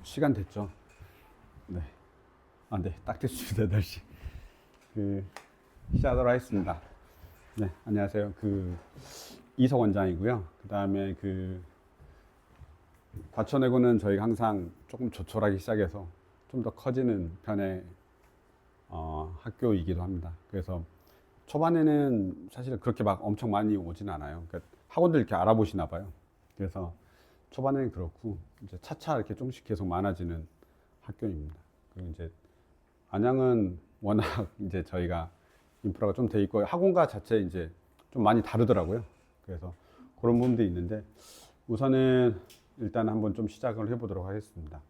시간 됐죠? 네. 아, 네. 딱 됐습니다. 8시. 시작하도록 하겠습니다. 네. 안녕하세요. 이석 원장이고요. 그 다음에 과천외고는 저희가 항상 조금 조촐하게 시작해서 좀 더 커지는 편의 학교이기도 합니다. 그래서 초반에는 사실 그렇게 막 엄청 많이 오진 않아요. 그러니까 학원들 이렇게 알아보시나 봐요. 그래서 초반에는 그렇고 이제 차차 이렇게 조금씩 계속 많아지는 학교입니다. 그리고 이제 안양은 워낙 이제 저희가 인프라가 좀 돼 있고 학원가 자체 이제 좀 많이 다르더라고요. 그래서 그런 부분도 있는데 우선은 일단 한번 좀 시작을 해보도록 하겠습니다.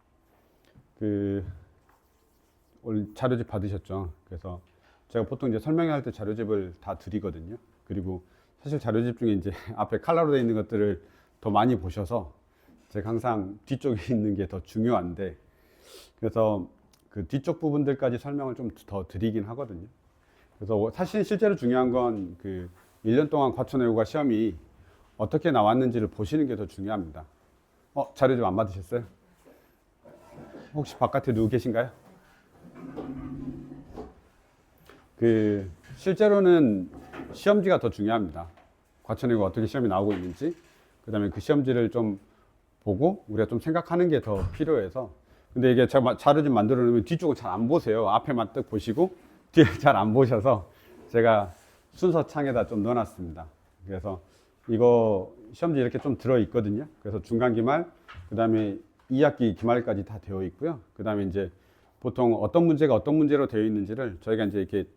오늘 자료집 받으셨죠? 그래서 제가 보통 이제 설명할 때 자료집을 다 드리거든요. 그리고 사실 자료집 중에 이제 앞에 칼라로 되어 있는 것들을 더 많이 보셔서 제가 항상 뒤쪽에 있는 게 더 중요한데 그래서 그 뒤쪽 부분들까지 설명을 좀 더 드리긴 하거든요. 그래서 사실 실제로 중요한 건 1년 동안 과천외고가 시험이 어떻게 나왔는지를 보시는 게 더 중요합니다. 자료집 안 받으셨어요? 혹시 바깥에 누구 계신가요? 실제로는 시험지가 더 중요합니다. 과천외고 어떻게 시험이 나오고 있는지, 그 다음에 그 시험지를 좀 보고 우리가 좀 생각하는 게 더 필요해서. 근데 이게 제가 자료집 만들어 놓으면 뒤쪽은 잘 안 보세요. 앞에만 딱 보시고 뒤에 잘 안 보셔서 제가 순서 창에다 좀 넣어놨습니다. 그래서 이거 시험지 이렇게 좀 들어 있거든요. 그래서 중간 기말, 그 다음에 2학기 기말까지 다 되어 있고요. 그 다음에 이제 보통 어떤 문제가 어떤 문제로 되어 있는지를 저희가 이제 이렇게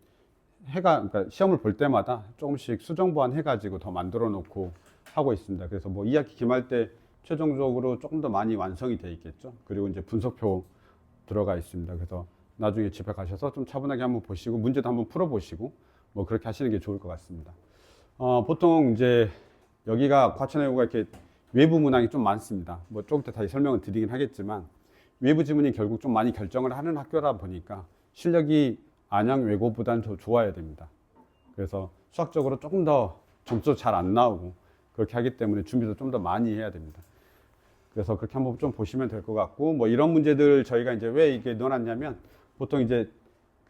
그러니까 시험을 볼 때마다 조금씩 수정 보완 해가지고 더 만들어 놓고 하고 있습니다. 그래서 뭐 2학기 기말 때 최종적으로 조금 더 많이 완성이 되어 있겠죠. 그리고 이제 분석표 들어가 있습니다. 그래서 나중에 집에 가셔서 좀 차분하게 한번 보시고 문제도 한번 풀어보시고 뭐 그렇게 하시는 게 좋을 것 같습니다. 보통 이제 여기가 과천외고가 이렇게 외부 문항이 좀 많습니다. 뭐 조금 이따 다시 설명을 드리긴 하겠지만 외부 지문이 결국 좀 많이 결정을 하는 학교다 보니까 실력이 안양외고보다는 더 좋아야 됩니다. 그래서 수학적으로 조금 더 점수 잘 안 나오고 그렇게 하기 때문에 준비도 좀 더 많이 해야 됩니다. 그래서 그렇게 한번 좀 보시면 될 것 같고, 뭐 이런 문제들 저희가 이제 왜 이게 넣어놨냐면 보통 이제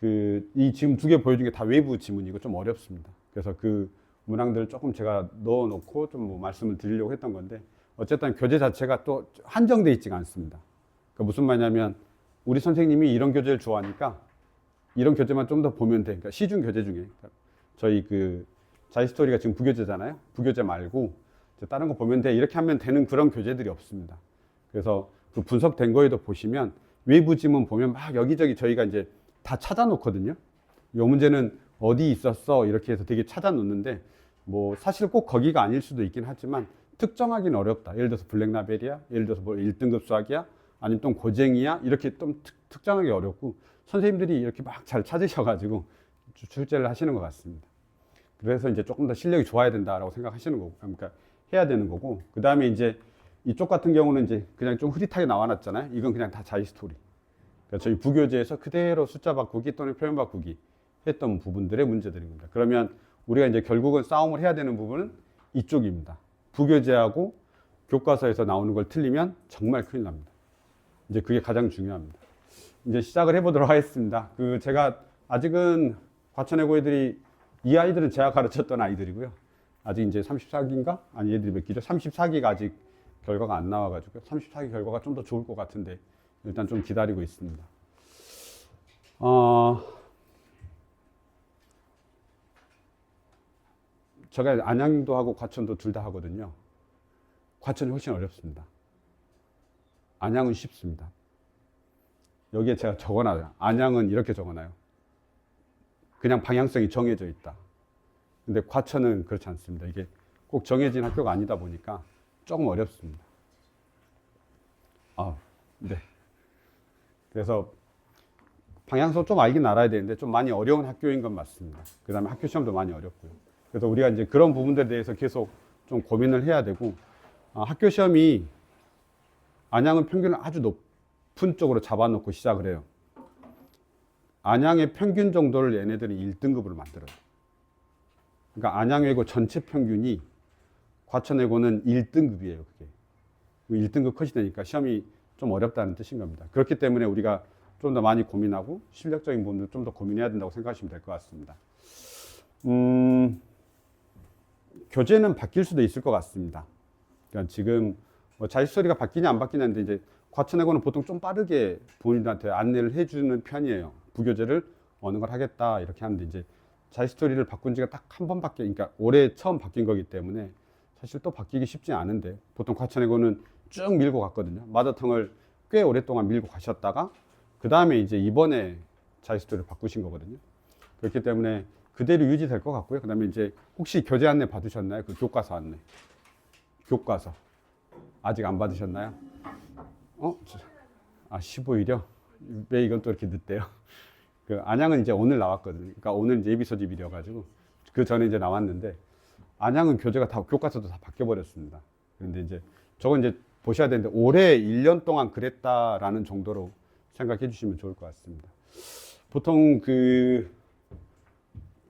이 지금 두 개 보여준 게 다 외부 지문이고 좀 어렵습니다. 그래서 그 문항들을 조금 제가 넣어놓고 좀 뭐 말씀을 드리려고 했던 건데 어쨌든 교재 자체가 또 한정돼 있지가 않습니다. 그러니까 무슨 말이냐면 우리 선생님이 이런 교재를 좋아하니까 이런 교재만 좀 더 보면 돼. 그러니까 시중 교재 중에 저희 자이스토리가 지금 부교재잖아요. 부교재 말고 다른 거 보면 돼. 이렇게 하면 되는 그런 교재들이 없습니다. 그래서 그 분석된 거에도 보시면 외부 지문 보면 막 여기저기 저희가 이제 다 찾아 놓거든요. 이 문제는 어디 있었어? 이렇게 해서 되게 찾아 놓는데 뭐 사실 꼭 거기가 아닐 수도 있긴 하지만 특정하기는 어렵다. 예를 들어서 블랙라벨이야. 예를 들어서 뭐 1등급 수학이야. 아니면 또 고쟁이야. 이렇게 좀 특정하기 어렵고 선생님들이 이렇게 막 잘 찾으셔가지고 출제를 하시는 것 같습니다. 그래서 이제 조금 더 실력이 좋아야 된다라고 생각하시는 거고, 그러니까 해야 되는 거고, 그 다음에 이제 이쪽 같은 경우는 이제 그냥 좀 흐릿하게 나와놨잖아요. 이건 그냥 다 자이스토리. 그러니까 저희 부교재에서 그대로 숫자 바꾸기 또는 표현 바꾸기 했던 부분들의 문제들입니다. 그러면 우리가 이제 결국은 싸움을 해야 되는 부분은 이쪽입니다. 부교재하고 교과서에서 나오는 걸 틀리면 정말 큰일 납니다. 이제 그게 가장 중요합니다. 이제 시작을 해보도록 하겠습니다. 제가 아직은 과천외고 애들이 이 아이들은 제가 가르쳤던 아이들이고요. 아직 이제 34기인가? 아니 얘들이 몇 기죠? 34기가 아직 결과가 안 나와가지고 34기 결과가 좀 더 좋을 것 같은데 일단 좀 기다리고 있습니다. 제가 안양도 하고 과천도 둘 다 하거든요. 과천이 훨씬 어렵습니다. 안양은 쉽습니다. 여기에 제가 적어놔요. 안양은 이렇게 적어놔요. 그냥 방향성이 정해져 있다. 근데 과천은 그렇지 않습니다. 이게 꼭 정해진 학교가 아니다 보니까 조금 어렵습니다. 네. 그래서 방향성 좀 알긴 알아야 되는데 좀 많이 어려운 학교인 건 맞습니다. 그 다음에 학교 시험도 많이 어렵고요. 그래서 우리가 이제 그런 부분들에 대해서 계속 좀 고민을 해야 되고, 학교 시험이 안양은 평균을 아주 높은 쪽으로 잡아놓고 시작을 해요. 안양의 평균 정도를 얘네들은 1등급으로 만들어요. 그러니까 안양외고 전체 평균이 과천외고는 1등급이에요. 그게 1등급 컷이 되니까 시험이 좀 어렵다는 뜻인 겁니다. 그렇기 때문에 우리가 좀 더 많이 고민하고 실력적인 부분도 좀 더 고민해야 된다고 생각하시면 될 것 같습니다. 교재는 바뀔 수도 있을 것 같습니다. 그러니까 지금 뭐 자식소리가 바뀌냐 안 바뀌냐인데 이제 과천외고는 보통 좀 빠르게 부모님들한테 안내를 해주는 편이에요. 부교재를 어느 걸 하겠다 이렇게 하는데 이제 자식스토리를 바꾼 지가 딱 한 번밖에, 그러니까 올해 처음 바뀐 거기 때문에 사실 또 바뀌기 쉽지 않은데 보통 과천외고는 쭉 밀고 갔거든요. 마더텅을 꽤 오랫동안 밀고 가셨다가 그 다음에 이제 이번에 자식스토리를 바꾸신 거거든요. 그렇기 때문에 그대로 유지될 것 같고요. 그 다음에 이제 혹시 교재 안내 받으셨나요? 그 교과서 안내. 교과서. 아직 안 받으셨나요? 15일이요? 왜 이건 또 이렇게 늦대요? 그 안양은 이제 오늘 나왔거든요. 그러니까 오늘 이제 예비 소집이려가지고 그 전에 이제 나왔는데 안양은 교재가 다 교과서도 다 바뀌어 버렸습니다. 그런데 이제 저건 이제 보셔야 되는데 올해 1년 동안 그랬다라는 정도로 생각해 주시면 좋을 것 같습니다. 보통 그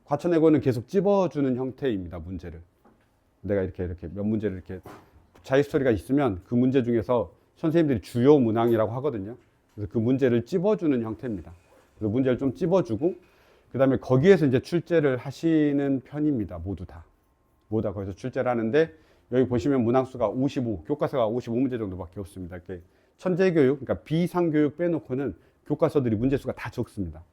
과천외고는 계속 찝어주는 형태입니다. 문제를 내가 이렇게 몇 문제를 이렇게 자기스토리가 있으면 그 문제 중에서 선생님들이 주요 문항이라고 하거든요. 그래서 그 문제를 찝어주는 형태입니다. 그래서 문제를 좀 찝어주고 그 다음에 거기에서 이제 출제를 하시는 편입니다. 모두 다 거기서 출제를 하는데 여기 보시면 문항수가 55, 교과서가 55문제 정도밖에 없습니다. 이렇게 천재교육, 그러니까 비상교육 빼놓고는 교과서들이 문제수가 다 적습니다.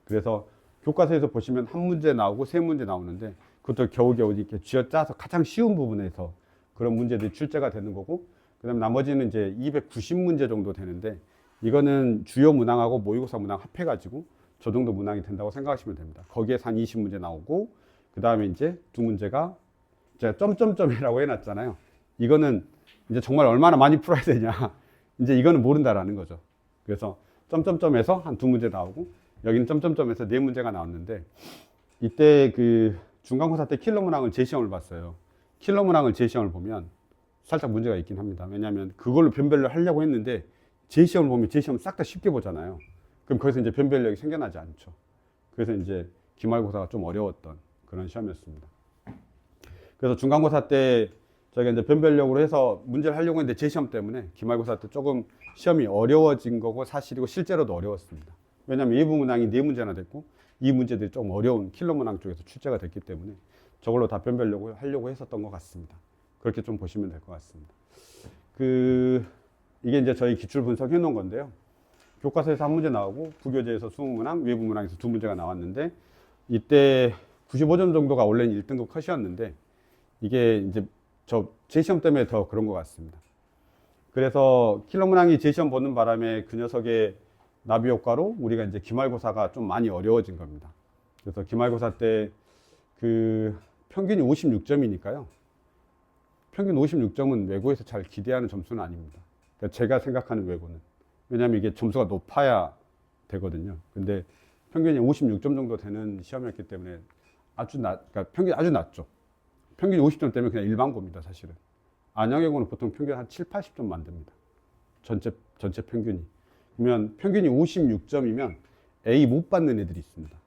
그래서 교과서에서 보시면 한 문제 나오고 세 문제 나오는데 그것도 겨우겨우 이렇게 쥐어짜서 가장 쉬운 부분에서 그런 문제들이 출제가 되는 거고, 그 다음에 나머지는 이제 290문제 정도 되는데 이거는 주요 문항하고 모의고사 문항 합해가지고 저 정도 문항이 된다고 생각하시면 됩니다. 거기에서 한 20문제 나오고 그 다음에 이제 두 문제가 제가 점점점이라고 해놨잖아요. 이거는 이제 정말 얼마나 많이 풀어야 되냐. 이제 이거는 모른다라는 거죠. 그래서 점점점에서 한 두 문제 나오고 여기는 점점점에서 네 문제가 나왔는데 이때 그 중간고사 때 킬러 문항을 재시험을 봤어요. 킬러 문항을 재시험을 보면 살짝 문제가 있긴 합니다. 왜냐하면 그걸로 변별을 하려고 했는데 재시험을 보면 재시험 싹 다 쉽게 보잖아요. 그럼 거기서 이제 변별력이 생겨나지 않죠. 그래서 이제 기말고사가 좀 어려웠던 그런 시험이었습니다. 그래서 중간고사 때 저희가 이제 변별력으로 해서 문제를 하려고 했는데 재시험 때문에 기말고사 때 조금 시험이 어려워진 거고 사실이고 실제로도 어려웠습니다. 왜냐하면 예부 문항이 네 문제나 됐고 이 문제들이 좀 어려운 킬러 문항 쪽에서 출제가 됐기 때문에 저걸로 다 변별력을 하려고 했었던 것 같습니다. 그렇게 좀 보시면 될 것 같습니다. 이게 이제 저희 기출 분석해 놓은 건데요. 교과서에서 한 문제 나오고 부교재에서 20문항, 외부 문항에서 두 문제가 나왔는데 이때 95점 정도가 원래는 1등급 컷이었는데 이게 이제 저 재시험 때문에 더 그런 것 같습니다. 그래서 킬러 문항이 재시험 보는 바람에 그 녀석의 나비 효과로 우리가 이제 기말고사가 좀 많이 어려워진 겁니다. 그래서 기말고사 때 그 평균이 56점이니까요. 평균 56점은 외고에서 잘 기대하는 점수는 아닙니다. 그러니까 제가 생각하는 외고는. 왜냐하면 이게 점수가 높아야 되거든요. 근데 평균이 56점 정도 되는 시험이었기 때문에 그러니까 평균이 아주 낮죠. 평균이 50점 되면 그냥 일반고입니다, 사실은. 안양외고는 보통 평균 한 7, 80점 만듭니다. 전체 평균이. 그러면 평균이 56점이면 A 못 받는 애들이 있습니다.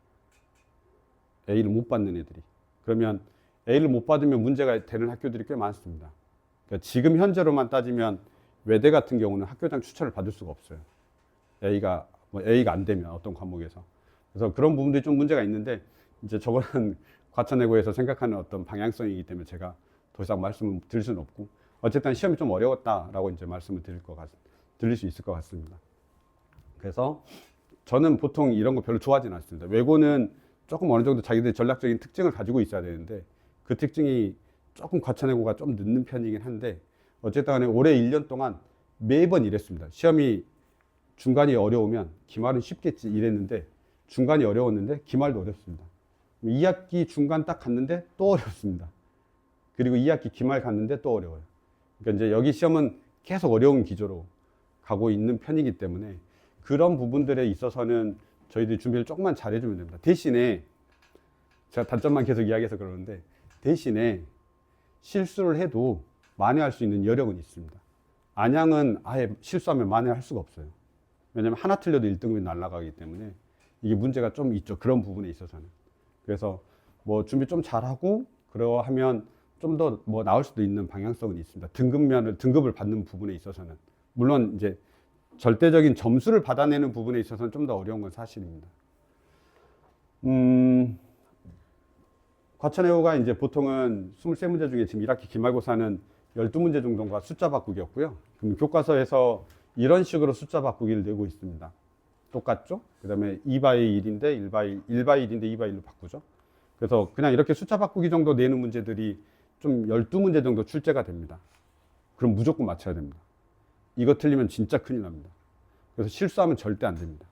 A를 못 받는 애들이. 그러면 A를 못 받으면 문제가 되는 학교들이 꽤 많습니다. 그러니까 지금 현재로만 따지면 외대 같은 경우는 학교장 추천을 받을 수가 없어요. A가 안 되면 어떤 과목에서. 그래서 그런 부분들이 좀 문제가 있는데 이제 저거는 과천외고에서 생각하는 어떤 방향성이기 때문에 제가 더 이상 말씀을 드릴 수는 없고 어쨌든 시험이 좀 어려웠다라고 이제 말씀을 드릴 수 있을 것 같습니다. 그래서 저는 보통 이런 거 별로 좋아하지는 않습니다. 외고는 조금 어느 정도 자기들의 전략적인 특징을 가지고 있어야 되는데 그 특징이 조금 과천외고가 좀 늦는 편이긴 한데 어쨌든 간에 올해 1년 동안 매번 이랬습니다. 시험이 중간이 어려우면 기말은 쉽겠지 이랬는데 중간이 어려웠는데 기말도 어렵습니다. 2학기 중간 딱 갔는데 또 어렵습니다. 그리고 2학기 기말 갔는데 또 어려워요. 그러니까 이제 여기 시험은 계속 어려운 기조로 가고 있는 편이기 때문에 그런 부분들에 있어서는 저희들이 준비를 조금만 잘해주면 됩니다. 대신에 제가 단점만 계속 이야기해서 그러는데 대신에 실수를 해도 만회할 수 있는 여력은 있습니다. 안양은 아예 실수하면 만회할 수가 없어요. 왜냐하면 하나 틀려도 1등급이 날아가기 때문에 이게 문제가 좀 있죠. 그런 부분에 있어서는. 그래서 뭐 준비 좀 잘하고 그러하면 좀 더 뭐 나올 수도 있는 방향성은 있습니다. 등급을 받는 부분에 있어서는 물론 이제 절대적인 점수를 받아내는 부분에 있어서는 좀 더 어려운 건 사실입니다. 과천해고가 이제 보통은 23문제 중에 지금 1학기 기말고사는 12문제 정도가 숫자 바꾸기였고요. 그럼 교과서에서 이런 식으로 숫자 바꾸기를 내고 있습니다. 똑같죠? 그 다음에 2바이 1인데 1바이 1인데 2바이 1로 바꾸죠. 그래서 그냥 이렇게 숫자 바꾸기 정도 내는 문제들이 좀 12문제 정도 출제가 됩니다. 그럼 무조건 맞춰야 됩니다. 이거 틀리면 진짜 큰일 납니다. 그래서 실수하면 절대 안 됩니다.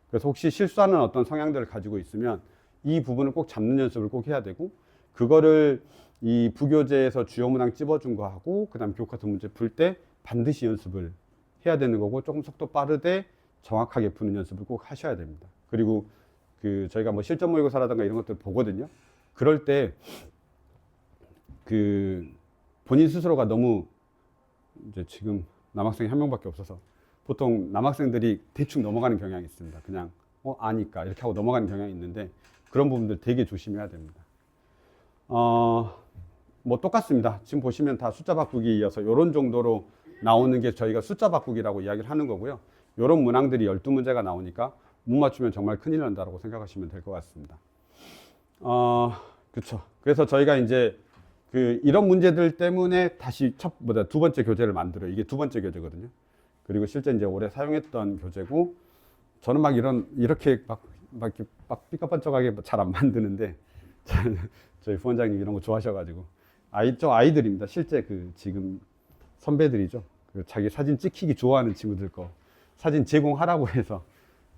그래서 혹시 실수하는 어떤 성향들을 가지고 있으면 이 부분을 꼭 잡는 연습을 꼭 해야 되고, 그거를 이 부교재에서 주요 문항 찝어준 거 하고 그 다음 교과서 문제 풀 때 반드시 연습을 해야 되는 거고, 조금 속도 빠르되 정확하게 푸는 연습을 꼭 하셔야 됩니다. 그리고 그 저희가 뭐 실전 모의고사라든가 이런 것들 보거든요. 그럴 때 그 본인 스스로가 너무 이제 지금 남학생이 한 명밖에 없어서 보통 남학생들이 대충 넘어가는 경향이 있습니다. 그냥 아니까 이렇게 하고 넘어가는 경향이 있는데, 그런 부분들 되게 조심해야 됩니다. 뭐 똑같습니다. 지금 보시면 다 숫자 바꾸기 이어서 이런 정도로 나오는 게 저희가 숫자 바꾸기라고 이야기를 하는 거고요. 이런 문항들이 12문제가 나오니까 못 맞추면 정말 큰일 난다라고 생각하시면 될 것 같습니다. 그렇죠. 그래서 저희가 이제 이런 문제들 때문에 다시 두 번째 교재를 만들어요. 이게 두 번째 교재거든요. 그리고 실제 이제 올해 사용했던 교재고, 저는 막 이렇게 막 삐까뻔쩍하게 잘 안 만드는데, 저희 부원장님 이런 거 좋아하셔가지고, 아이들입니다. 실제 지금 선배들이죠. 자기 사진 찍히기 좋아하는 친구들 거 사진 제공하라고 해서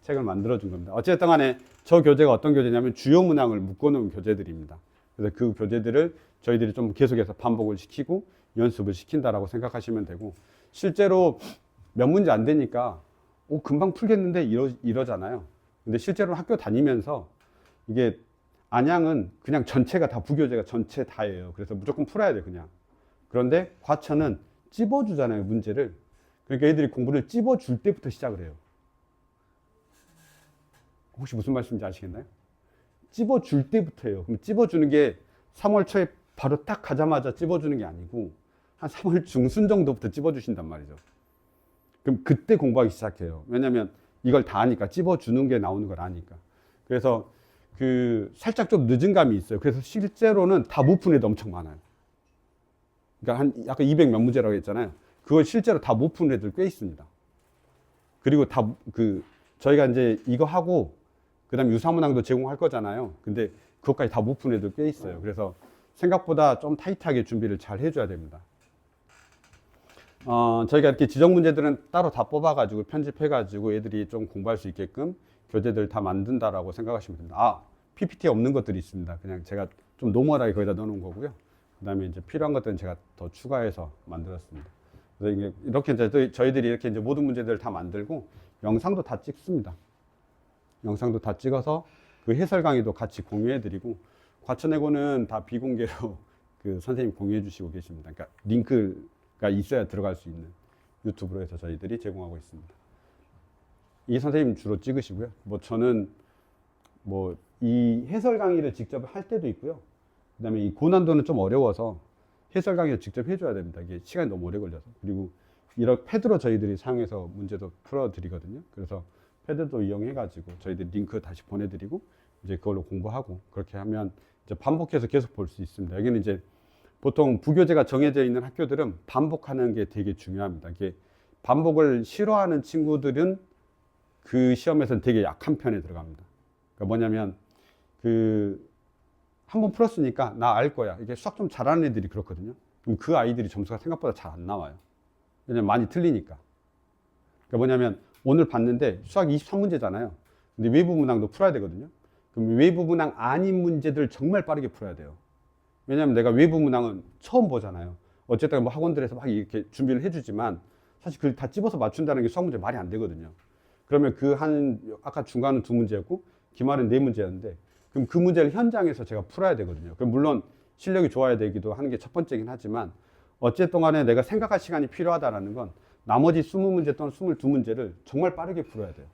책을 만들어준 겁니다. 어쨌든 간에 저 교재가 어떤 교재냐면 주요 문항을 묶어놓은 교재들입니다. 그래서 그 교재들을 저희들이 좀 계속해서 반복을 시키고 연습을 시킨다라고 생각하시면 되고, 실제로 몇 문제 안 되니까 금방 풀겠는데 이러잖아요. 근데 실제로 학교 다니면서 이게 안양은 그냥 전체가 다 부교재가 전체 다예요. 그래서 무조건 풀어야 돼 그냥. 그런데 과천은 찝어주잖아요 문제를. 그러니까 애들이 공부를 찝어줄 때부터 시작을 해요. 혹시 무슨 말씀인지 아시겠나요? 찝어줄 때부터 해요. 그럼 찝어주는 게 3월 초에 바로 딱 가자마자 찝어주는 게 아니고 한 3월 중순 정도부터 찝어주신단 말이죠. 그럼 그때 공부하기 시작해요. 왜냐면 이걸 다 아니까, 찝어주는 게 나오는 걸 아니까. 그래서 살짝 좀 늦은 감이 있어요. 그래서 실제로는 다 못 푼 애도 엄청 많아요. 그러니까 아까 200 몇 문제라고 했잖아요. 그걸 실제로 다 못 푼 애들 꽤 있습니다. 그리고 저희가 이제 이거 하고 그 다음에 유사문항도 제공할 거잖아요. 근데 그것까지 다 못 푼 애들 꽤 있어요. 그래서 생각보다 좀 타이트하게 준비를 잘 해줘야 됩니다. 저희가 이렇게 지정 문제들은 따로 다 뽑아가지고 편집해가지고 애들이 좀 공부할 수 있게끔 교재들 다 만든다라고 생각하시면 됩니다. PPT에 없는 것들이 있습니다. 그냥 제가 좀 노멀하게 거기다 넣어놓은 거고요. 그 다음에 이제 필요한 것들은 제가 더 추가해서 만들었습니다. 그래서 이렇게 이제 저희들이 이렇게 이제 모든 문제들을 다 만들고 영상도 다 찍습니다. 영상도 다 찍어서 그 해설 강의도 같이 공유해드리고, 과천해고는 다 비공개로 선생님 공유해 주시고 계십니다. 그러니까 링크가 있어야 들어갈 수 있는 유튜브로 해서 저희들이 제공하고 있습니다. 이 선생님 주로 찍으시고요. 저는 이 해설 강의를 직접 할 때도 있고요. 그 다음에 이 고난도는 좀 어려워서 해설 강의를 직접 해줘야 됩니다. 이게 시간이 너무 오래 걸려서. 그리고 이런 패드로 저희들이 사용해서 문제도 풀어드리거든요. 그래서 패드도 이용해가지고 저희들이 링크 다시 보내드리고 이제 그걸로 공부하고, 그렇게 하면 이제 반복해서 계속 볼 수 있습니다. 여기는 이제 보통 부교재가 정해져 있는 학교들은 반복하는 게 되게 중요합니다. 이게 반복을 싫어하는 친구들은 그 시험에서는 되게 약한 편에 들어갑니다. 그러니까 뭐냐면 한번 풀었으니까 나 알 거야. 이게 수학 좀 잘하는 애들이 그렇거든요. 그럼 그 아이들이 점수가 생각보다 잘 안 나와요. 왜냐면 많이 틀리니까. 그러니까 뭐냐면 오늘 봤는데 수학 23문제잖아요. 근데 외부 문항도 풀어야 되거든요. 그럼 외부 문항 아닌 문제들 정말 빠르게 풀어야 돼요. 왜냐면 내가 외부 문항은 처음 보잖아요. 어쨌든 뭐 학원들에서 막 이렇게 준비를 해주지만 사실 그걸 다 집어서 맞춘다는 게 수학 문제 말이 안 되거든요. 그러면 아까 중간은 2문제였고 기말은 4문제였는데, 그럼 그 문제를 현장에서 제가 풀어야 되거든요. 그럼 물론 실력이 좋아야 되기도 하는 게 첫 번째긴 하지만, 어쨌든 간에 내가 생각할 시간이 필요하다는 건 나머지 20문제 또는 22문제를 정말 빠르게 풀어야 돼요.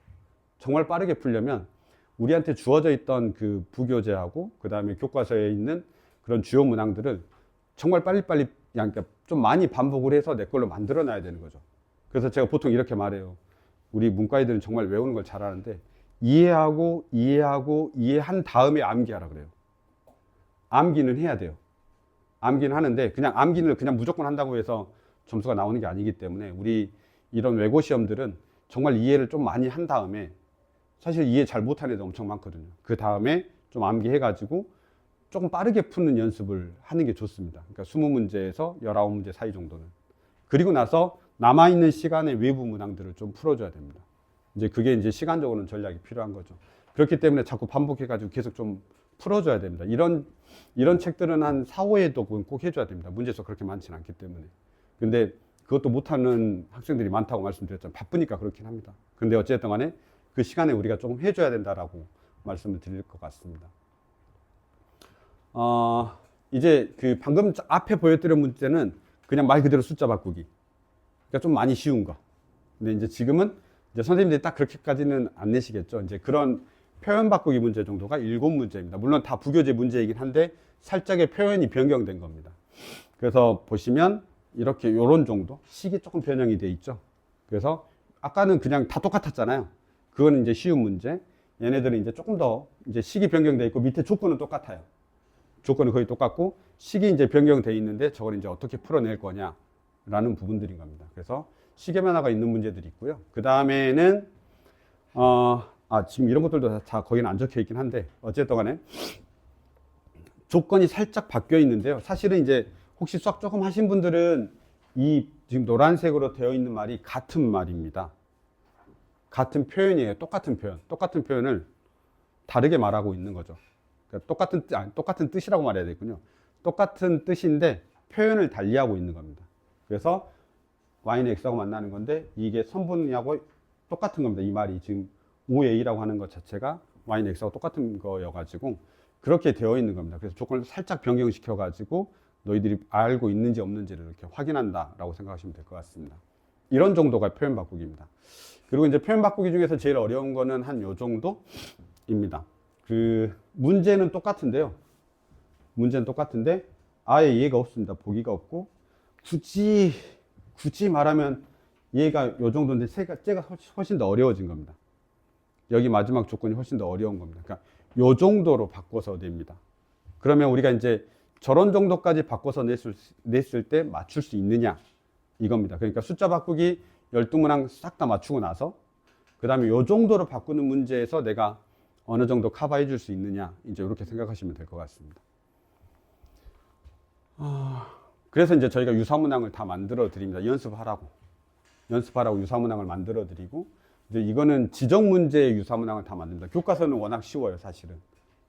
정말 빠르게 풀려면 우리한테 주어져 있던 그 부교재하고 그 다음에 교과서에 있는 그런 주요 문항들을 정말 빨리빨리 그러니까 좀 많이 반복을 해서 내 걸로 만들어 놔야 되는 거죠. 그래서 제가 보통 이렇게 말해요. 우리 문과 애들은 정말 외우는 걸 잘하는데 이해하고 이해한 다음에 암기하라 그래요. 암기는 해야 돼요. 암기는 하는데 그냥 암기를 그냥 무조건 한다고 해서 점수가 나오는 게 아니기 때문에 우리 이런 외고 시험들은 정말 이해를 좀 많이 한 다음에, 사실 이해 잘 못하는 애들 엄청 많거든요. 그 다음에 좀 암기해가지고 조금 빠르게 푸는 연습을 하는 게 좋습니다. 그러니까 20문제에서 19문제 사이 정도는. 그리고 나서 남아있는 시간에 외부 문항들을 좀 풀어줘야 됩니다. 이제 그게 이제 시간적으로는 전략이 필요한 거죠. 그렇기 때문에 자꾸 반복해가지고 계속 좀 풀어줘야 됩니다. 이런 책들은 한 4, 5회도 꼭 해줘야 됩니다. 문제수가 그렇게 많지는 않기 때문에. 근데 그것도 못하는 학생들이 많다고 말씀드렸잖아요. 바쁘니까 그렇긴 합니다. 근데 어쨌든 간에 그 시간에 우리가 조금 해줘야 된다라고 말씀을 드릴 것 같습니다. 이제 그 방금 앞에 보여드린 문제는 그냥 말 그대로 숫자 바꾸기. 그러니까 좀 많이 쉬운 거. 근데 이제 지금은 이제 선생님들이 딱 그렇게까지는 안 내시겠죠. 이제 그런 표현 바꾸기 문제 정도가 7문제입니다. 물론 다 부교재 문제이긴 한데 살짝의 표현이 변경된 겁니다. 그래서 보시면 이렇게 요런 정도 식이 조금 변형이 돼 있죠. 그래서 아까는 그냥 다 똑같았잖아요. 그거는 이제 쉬운 문제. 얘네들은 이제 조금 더 이제 식이 변경돼 있고 밑에 조건은 똑같아요. 조건은 거의 똑같고 식이 이제 변경돼 있는데 저걸 이제 어떻게 풀어낼 거냐라는 부분들인 겁니다. 그래서 식의 변화가 있는 문제들이 있고요. 그 다음에는 지금 이런 것들도 다 거기는 안 적혀 있긴 한데 어쨌든 간에 조건이 살짝 바뀌어 있는데요. 사실은 이제 혹시 수학 조금 하신 분들은 이 지금 노란색으로 되어 있는 말이 같은 말입니다. 같은 표현이에요. 똑같은 표현. 똑같은 표현을 다르게 말하고 있는 거죠. 그러니까 똑같은 뜻이라고 말해야 되겠군요. 똑같은 뜻인데 표현을 달리하고 있는 겁니다. 그래서 y는 x하고 만나는 건데 이게 선분하고 똑같은 겁니다. 이 말이 지금 5a라고 하는 것 자체가 y는 x하고 똑같은 거여가지고 그렇게 되어 있는 겁니다. 그래서 조건을 살짝 변경시켜가지고 너희들이 알고 있는지 없는지를 이렇게 확인한다라고 생각하시면 될 것 같습니다. 이런 정도가 표현 바꾸기입니다. 그리고 이제 표현 바꾸기 중에서 제일 어려운 거는 한 요 정도입니다. 그 문제는 똑같은데요. 문제는 똑같은데 아예 이해가 없습니다. 보기가 없고 굳이 말하면 얘가 요 정도인데 쟤가 훨씬 더 어려워진 겁니다. 여기 마지막 조건이 훨씬 더 어려운 겁니다. 그러니까 요 정도로 바꿔서 냅니다. 그러면 우리가 이제 저런 정도까지 바꿔서 냈을 때 맞출 수 있느냐 이겁니다. 그러니까 숫자 바꾸기 12문항 싹 다 맞추고 나서 그 다음에 요 정도로 바꾸는 문제에서 내가 어느 정도 커버해 줄 수 있느냐 이제 이렇게 생각하시면 될 것 같습니다. 그래서 이제 저희가 유사문항을 다 만들어 드립니다. 연습하라고 유사문항을 만들어 드리고 이제 이거는 지적 문제의 유사문항을 다 만듭니다. 교과서는 워낙 쉬워요, 사실은.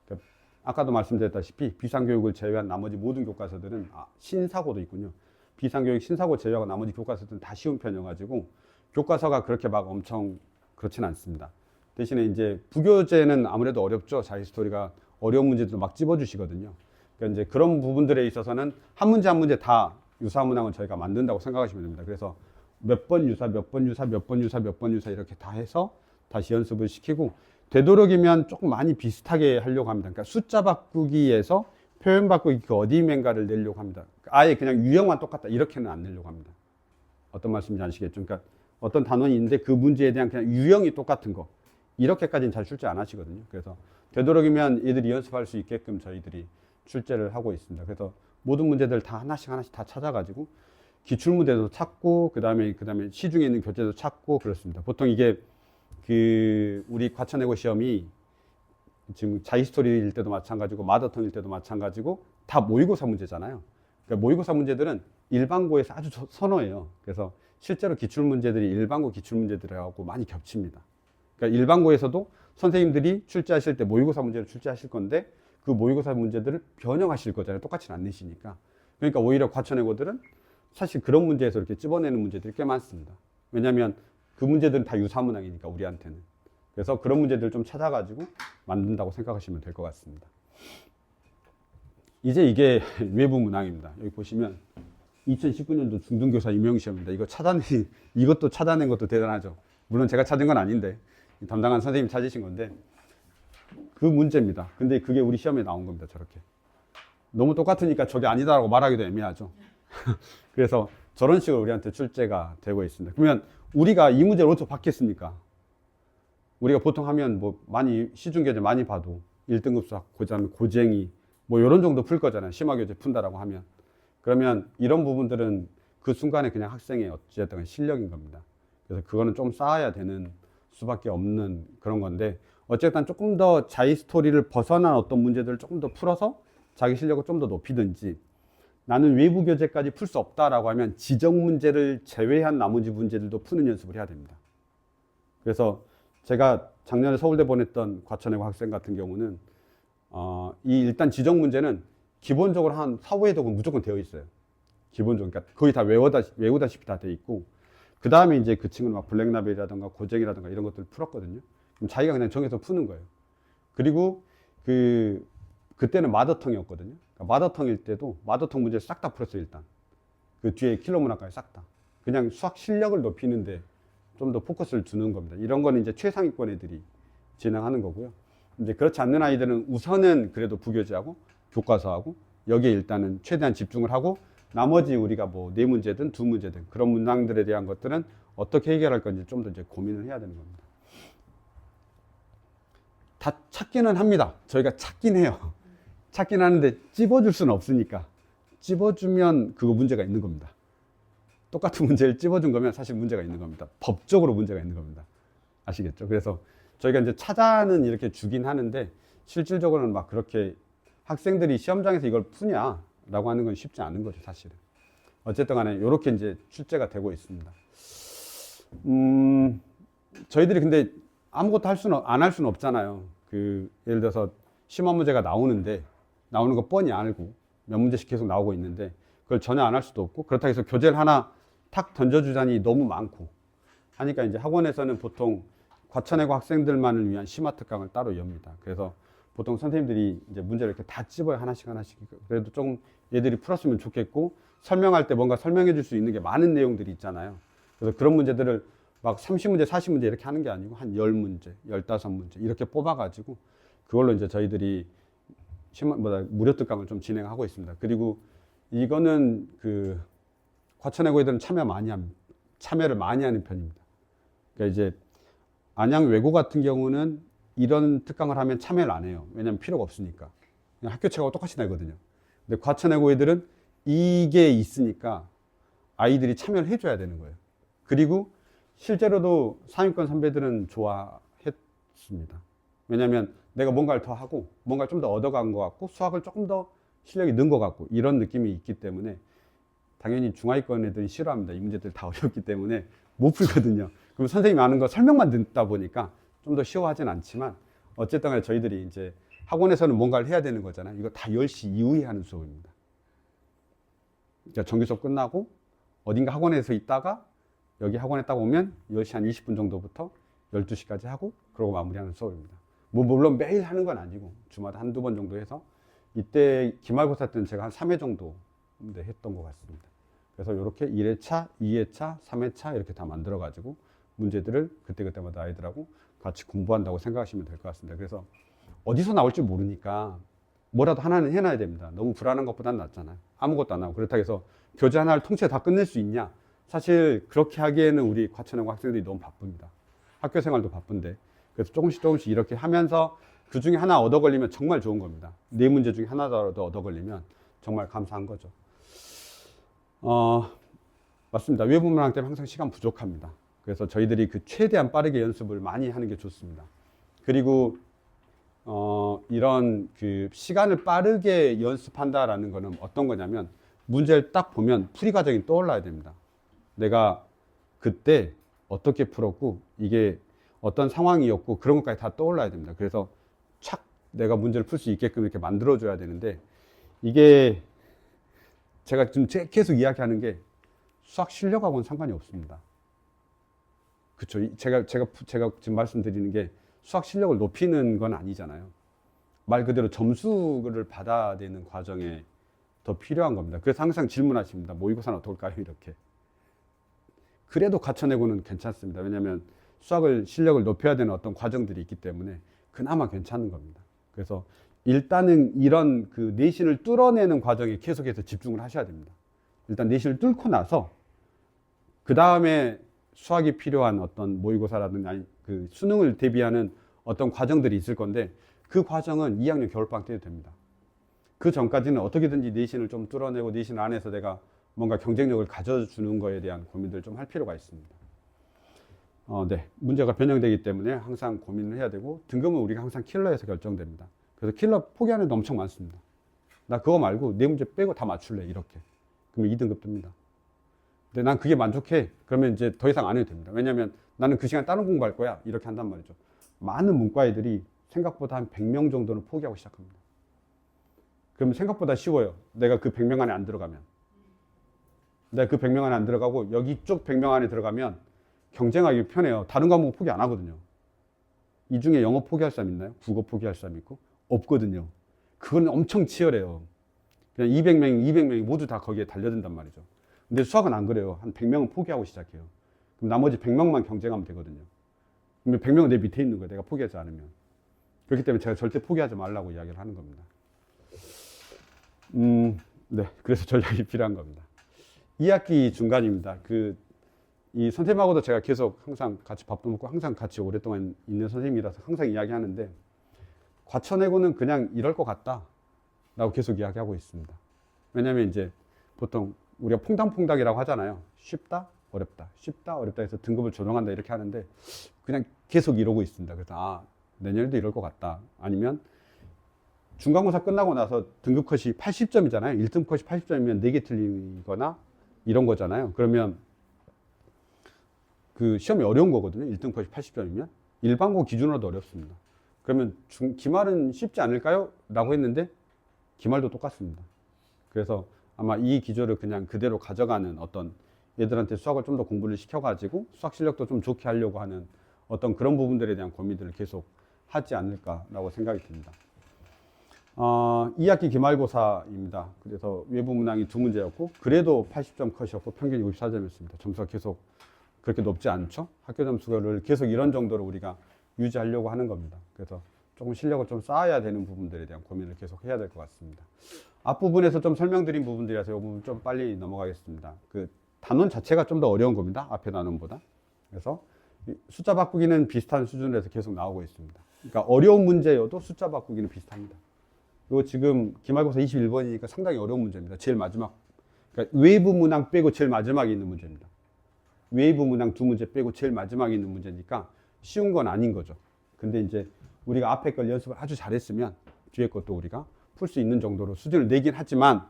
그러니까 아까도 말씀드렸다시피 비상교육을 제외한 나머지 모든 교과서들은 신사고도 있군요. 비상교육 신사고 제외하고 나머지 교과서들은 다 쉬운 편이어가지고 교과서가 그렇게 막 엄청 그렇진 않습니다. 대신에 이제 부교재는 아무래도 어렵죠. 자히스토리가 어려운 문제들도 막 집어주시거든요. 그러니까 이제 그런 부분들에 있어서는 한 문제 한 문제 다 유사문항을 저희가 만든다고 생각하시면 됩니다. 그래서 몇 번 유사 이렇게 다 해서 다시 연습을 시키고 되도록이면 조금 많이 비슷하게 하려고 합니다. 그러니까 숫자 바꾸기에서 표현 바꾸기 그 어디면가를 내려고 합니다. 아예 그냥 유형만 똑같다 이렇게는 안 내려고 합니다. 어떤 말씀인지 아시겠죠? 그러니까 어떤 단원이 있는데 그 문제에 대한 그냥 유형이 똑같은 거 이렇게까지는 잘 출제 안 하시거든요. 그래서 되도록이면 얘들이 연습할 수 있게끔 저희들이 출제를 하고 있습니다. 그래서 모든 문제들 다 하나씩 다 찾아가지고 기출문제도 찾고 그다음에 시중에 있는 교재도 찾고 그렇습니다. 보통 이게 그 우리 과천외고 시험이 지금 자히스토리일 때도 마찬가지고 마더턴일 때도 마찬가지고 다 모의고사 문제잖아요. 그러니까 모의고사 문제들은 일반고에서 아주 선호해요. 그래서 실제로 기출문제들이 일반고 기출문제들하고 많이 겹칩니다. 그러니까 일반고에서도 선생님들이 출제하실 때 모의고사 문제를 출제하실 건데 그 모의고사 문제들을 변형하실 거잖아요. 똑같이 안 내시니까. 그러니까 오히려 과천외고들은 사실 그런 문제에서 이렇게 찝어내는 문제들이 꽤 많습니다. 왜냐하면 그 문제들은 다 유사문항이니까 우리한테는. 그래서 그런 문제들을 좀 찾아가지고 만든다고 생각하시면 될 것 같습니다. 이제 이게 외부 문항입니다. 여기 보시면 2019년도 중등교사 임용시험입니다. 이것도 찾아낸 것도 대단하죠. 물론 제가 찾은 건 아닌데 담당한 선생님이 찾으신 건데 그 문제입니다. 근데 그게 우리 시험에 나온 겁니다. 저렇게. 너무 똑같으니까 저게 아니다라고 말하기도 애매하죠. 그래서 저런 식으로 우리한테 출제가 되고 있습니다. 그러면 우리가 이 문제를 어디서 받겠습니까? 우리가 보통 하면 뭐 많이 시중교재 많이 봐도 1등급 수학, 그다음에 고쟁이 뭐 이런 정도 풀 거잖아요. 심화교재 푼다라고 하면. 그러면 이런 부분들은 그 순간에 그냥 학생의 어찌됐든 실력인 겁니다. 그래서 그거는 좀 쌓아야 되는 수밖에 없는 그런 건데, 어쨌든 조금 더 자기 스토리를 벗어난 어떤 문제들을 조금 더 풀어서 자기 실력을 좀 더 높이든지, 나는 외부 교재까지 풀 수 없다라고 하면 지정 문제를 제외한 나머지 문제들도 푸는 연습을 해야 됩니다. 그래서 제가 작년에 서울대 보냈던 과천외고 학생 같은 경우는 이 일단 지정 문제는 기본적으로 한 4, 5회 독은 무조건 되어 있어요. 기본적으로. 그러니까 거의 다 외우다시피 다 돼 있고, 그 다음에 이제 그 친구는 막 블랙라벨이라든가 고쟁이라든가 이런 것들을 풀었거든요. 그럼 자기가 그냥 정해서 푸는 거예요. 그리고 그때는 마더텅이었거든요. 그러니까 마더텅일 때도 마더텅 문제 싹 다 풀었어요. 일단 그 뒤에 킬러 문학까지 싹 다. 그냥 수학 실력을 높이는데 좀 더 포커스를 두는 겁니다. 이런 거는 이제 최상위권 애들이 진행하는 거고요. 이제 그렇지 않는 아이들은 우선은 그래도 부교재하고 교과서하고 여기에 일단은 최대한 집중을 하고, 나머지 우리가 뭐 4문제든 2문제든 그런 문항들에 대한 것들은 어떻게 해결할 건지 좀 더 이제 고민을 해야 되는 겁니다. 다 찾기는 합니다. 저희가 찾긴 해요. 찾긴 하는데 찝어줄 수는 없으니까, 찝어주면 그거 문제가 있는 겁니다. 똑같은 문제를 찝어준 거면 사실 문제가 있는 겁니다. 법적으로 문제가 있는 겁니다. 아시겠죠? 그래서 저희가 이제 찾아는 이렇게 주긴 하는데, 실질적으로는 막 그렇게 학생들이 시험장에서 이걸 푸냐라고 하는 건 쉽지 않은 거죠, 사실은. 어쨌든 간에 이렇게 이제 출제가 되고 있습니다. 저희들이 근데 아무것도 안 할 수는 없잖아요. 예를 들어서 심화 문제가 나오는데, 나오는 거 뻔히 알고 몇 문제씩 계속 나오고 있는데 그걸 전혀 안 할 수도 없고, 그렇다고 해서 교재를 하나 탁 던져주자니 너무 많고 하니까 이제 학원에서는 보통 과천외고 학생들만을 위한 심화 특강을 따로 엽니다. 그래서 보통 선생님들이 이제 문제를 이렇게 다 찝어요. 하나씩. 그래도 좀 얘들이 풀었으면 좋겠고, 설명할 때 뭔가 설명해 줄 수 있는 게 많은 내용들이 있잖아요. 그래서 그런 문제들을 막 30문제, 40문제 이렇게 하는 게 아니고 한 10문제, 15문제 이렇게 뽑아가지고 그걸로 이제 저희들이 무료 특강을 좀 진행하고 있습니다. 그리고 이거는 과천외고 애들은 참여를 많이 하는 편입니다. 그러니까 이제 안양외고 같은 경우는 이런 특강을 하면 참여를 안 해요. 왜냐하면 필요가 없으니까. 그냥 학교 책하고 똑같이 내거든요. 근데 과천외고 애들은 이게 있으니까 아이들이 참여를 해줘야 되는 거예요. 그리고 실제로도 상위권 선배들은 좋아했습니다. 왜냐하면 내가 뭔가를 더 하고 뭔가를 좀 더 얻어간 것 같고 수학을 조금 더 실력이 는 것 같고 이런 느낌이 있기 때문에, 당연히 중하위권 애들이 싫어합니다. 이 문제들 다 어렵기 때문에 못 풀거든요. 그럼 선생님이 아는 거 설명만 듣다 보니까 좀 더 쉬워하진 않지만, 어쨌든 간에 저희들이 이제 학원에서는 뭔가를 해야 되는 거잖아요. 이거 다 10시 이후에 하는 수업입니다. 그러니까 정규 수업 끝나고 어딘가 학원에서 있다가 여기 학원에 딱 오면 10시 한 20분 정도부터 12시까지 하고 그러고 마무리하는 수업입니다. 뭐 물론 매일 하는 건 아니고 주마다 한두 번 정도 해서, 이때 기말고사 때는 제가 한 3회 정도 했던 것 같습니다. 그래서 이렇게 1회차, 2회차, 3회차 이렇게 다 만들어 가지고 문제들을 그때그때마다 아이들하고 같이 공부한다고 생각하시면 될 것 같습니다. 그래서 어디서 나올지 모르니까 뭐라도 하나는 해놔야 됩니다. 너무 불안한 것보다는 낫잖아요. 아무것도 안 하고. 그렇다고 해서 교재 하나를 통째로 다 끝낼 수 있냐? 사실 그렇게 하기에는 우리 과천외고 학생들이 너무 바쁩니다. 학교 생활도 바쁜데. 그래서 조금씩 이렇게 하면서 그 중에 하나 얻어 걸리면 정말 좋은 겁니다. 4문제 중에 하나라도 얻어 걸리면 정말 감사한 거죠. 맞습니다. 외부 문항 때문에 항상 시간 부족합니다. 그래서 저희들이 최대한 빠르게 연습을 많이 하는 게 좋습니다. 그리고 이런 시간을 빠르게 연습한다라는 거는 어떤 거냐면, 문제를 딱 보면 풀이 과정이 떠올라야 됩니다. 내가 그때 어떻게 풀었고 이게 어떤 상황이었고 그런 것까지 다 떠올라야 됩니다. 그래서 착 내가 문제를 풀 수 있게끔 이렇게 만들어줘야 되는데, 이게 제가 지금 계속 이야기하는 게 수학 실력하고는 상관이 없습니다. 그렇죠? 제가 지금 말씀드리는 게 수학 실력을 높이는 건 아니잖아요. 말 그대로 점수를 받아야 되는 과정에 더 필요한 겁니다. 그래서 항상 질문하십니다. 모의고사는 어떨까요? 이렇게. 그래도 과천외고는 괜찮습니다. 왜냐하면 수학을 실력을 높여야 되는 어떤 과정들이 있기 때문에 그나마 괜찮은 겁니다. 그래서 일단은 이런 내신을 뚫어내는 과정에 계속해서 집중을 하셔야 됩니다. 일단 내신을 뚫고 나서 그 다음에 수학이 필요한 어떤 모의고사라든지 아니 그 수능을 대비하는 어떤 과정들이 있을 건데 그 과정은 2학년 겨울방학 때 해도 됩니다. 그 전까지는 어떻게든지 내신을 좀 뚫어내고 내신 안에서 내가 뭔가 경쟁력을 가져주는 거에 대한 고민들을 좀 할 필요가 있습니다. 네. 문제가 변형되기 때문에 항상 고민을 해야 되고 등급은 우리가 항상 킬러에서 결정됩니다. 그래서 킬러 포기하는 데 엄청 많습니다. 나 그거 말고 내 문제 빼고 다 맞출래 이렇게. 그러면 2등급 뜹니다. 근데 난 그게 만족해. 그러면 이제 더 이상 안 해도 됩니다. 왜냐하면 나는 그 시간 다른 공부할 거야. 이렇게 한단 말이죠. 많은 문과 애들이 생각보다 한 100명 정도는 포기하고 시작합니다. 그러면 생각보다 쉬워요. 내가 그 100명 안에 안 들어가면. 내가 그 100명 안에 안 들어가고 여기 쭉 100명 안에 들어가면 경쟁하기 편해요. 다른 과목 포기 안 하거든요. 이 중에 영어 포기할 사람 있나요? 국어 포기할 사람 있고? 없거든요. 그건 엄청 치열해요. 그냥 200명이 모두 다 거기에 달려든단 말이죠. 근데 수학은 안 그래요. 한 100명은 포기하고 시작해요. 그럼 나머지 100명만 경쟁하면 되거든요. 그러면 100명은 내 밑에 있는 거예요. 내가 포기하지 않으면. 그렇기 때문에 제가 절대 포기하지 말라고 이야기를 하는 겁니다. 네. 그래서 전략이 필요한 겁니다. 2학기 중간입니다. 이 선생님하고도 제가 계속 항상 같이 밥도 먹고 항상 같이 오랫동안 있는 선생님이라서 항상 이야기하는데 과천외고는 그냥 이럴 것 같다 라고 계속 이야기하고 있습니다. 왜냐하면 이제 보통 우리가 퐁당퐁당이라고 하잖아요. 쉽다 어렵다 쉽다 어렵다 해서 등급을 조정한다 이렇게 하는데 그냥 계속 이러고 있습니다. 그래서 내년에도 이럴 것 같다. 아니면 중간고사 끝나고 나서 등급 컷이 80점이잖아요. 1등 컷이 80점이면 4개 틀리거나 이런 거잖아요. 그러면 그 시험이 어려운 거거든요. 1등 컷이 80점이면 일반고 기준으로도 어렵습니다. 그러면 기말은 쉽지 않을까요? 라고 했는데 기말도 똑같습니다. 그래서 아마 이 기조를 그냥 그대로 가져가는 어떤 얘들한테 수학을 좀 더 공부를 시켜가지고 수학 실력도 좀 좋게 하려고 하는 어떤 그런 부분들에 대한 고민들을 계속 하지 않을까라고 생각이 듭니다. 2학기 기말고사입니다. 그래서 외부 문항이 2문제였고 그래도 80점 컷이었고 평균이 54점이었습니다. 점수가 계속 그렇게 높지 않죠. 학교 점수를 계속 이런 정도로 우리가 유지하려고 하는 겁니다. 그래서 조금 실력을 좀 쌓아야 되는 부분들에 대한 고민을 계속 해야 될 것 같습니다. 앞부분에서 좀 설명드린 부분들이라서 이 부분 좀 빨리 넘어가겠습니다. 그 단원 자체가 좀 더 어려운 겁니다. 앞에 단원보다. 그래서 숫자 바꾸기는 비슷한 수준에서 계속 나오고 있습니다. 그러니까 어려운 문제여도 숫자 바꾸기는 비슷합니다. 이거 지금 기말고사 21번이니까 상당히 어려운 문제입니다. 제일 마지막. 그러니까 외부 문항 빼고 제일 마지막에 있는 문제입니다. 외부 문항 2문제 빼고 제일 마지막에 있는 문제니까 쉬운 건 아닌 거죠. 근데 이제 우리가 앞에 걸 연습을 아주 잘했으면 뒤에 것도 우리가 풀 수 있는 정도로 수준을 내긴 하지만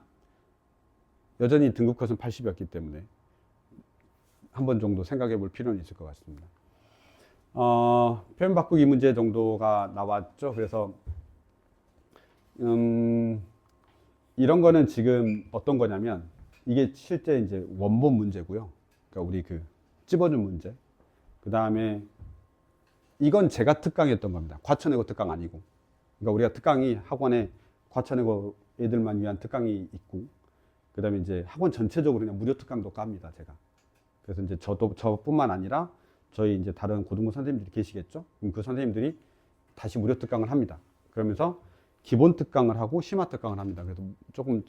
여전히 등급 컷은 80이었기 때문에 한 번 정도 생각해 볼 필요는 있을 것 같습니다. 표현 바꾸기 문제 정도가 나왔죠. 그래서 이런 거는 지금 어떤 거냐면 이게 실제 이제 원본 문제고요. 그러니까 우리 찝어준 문제. 그 다음에 이건 제가 특강했던 겁니다. 과천외고 특강 아니고. 그러니까 우리가 특강이 학원에 과천외고 애들만 위한 특강이 있고, 그 다음에 이제 학원 전체적으로 그냥 무료 특강도 깝니다, 제가. 그래서 이제 저뿐만 아니라 저희 이제 다른 고등부 선생님들이 계시겠죠? 그럼 그 선생님들이 다시 무료 특강을 합니다. 그러면서 기본 특강을 하고 심화 특강을 합니다. 그래서 조금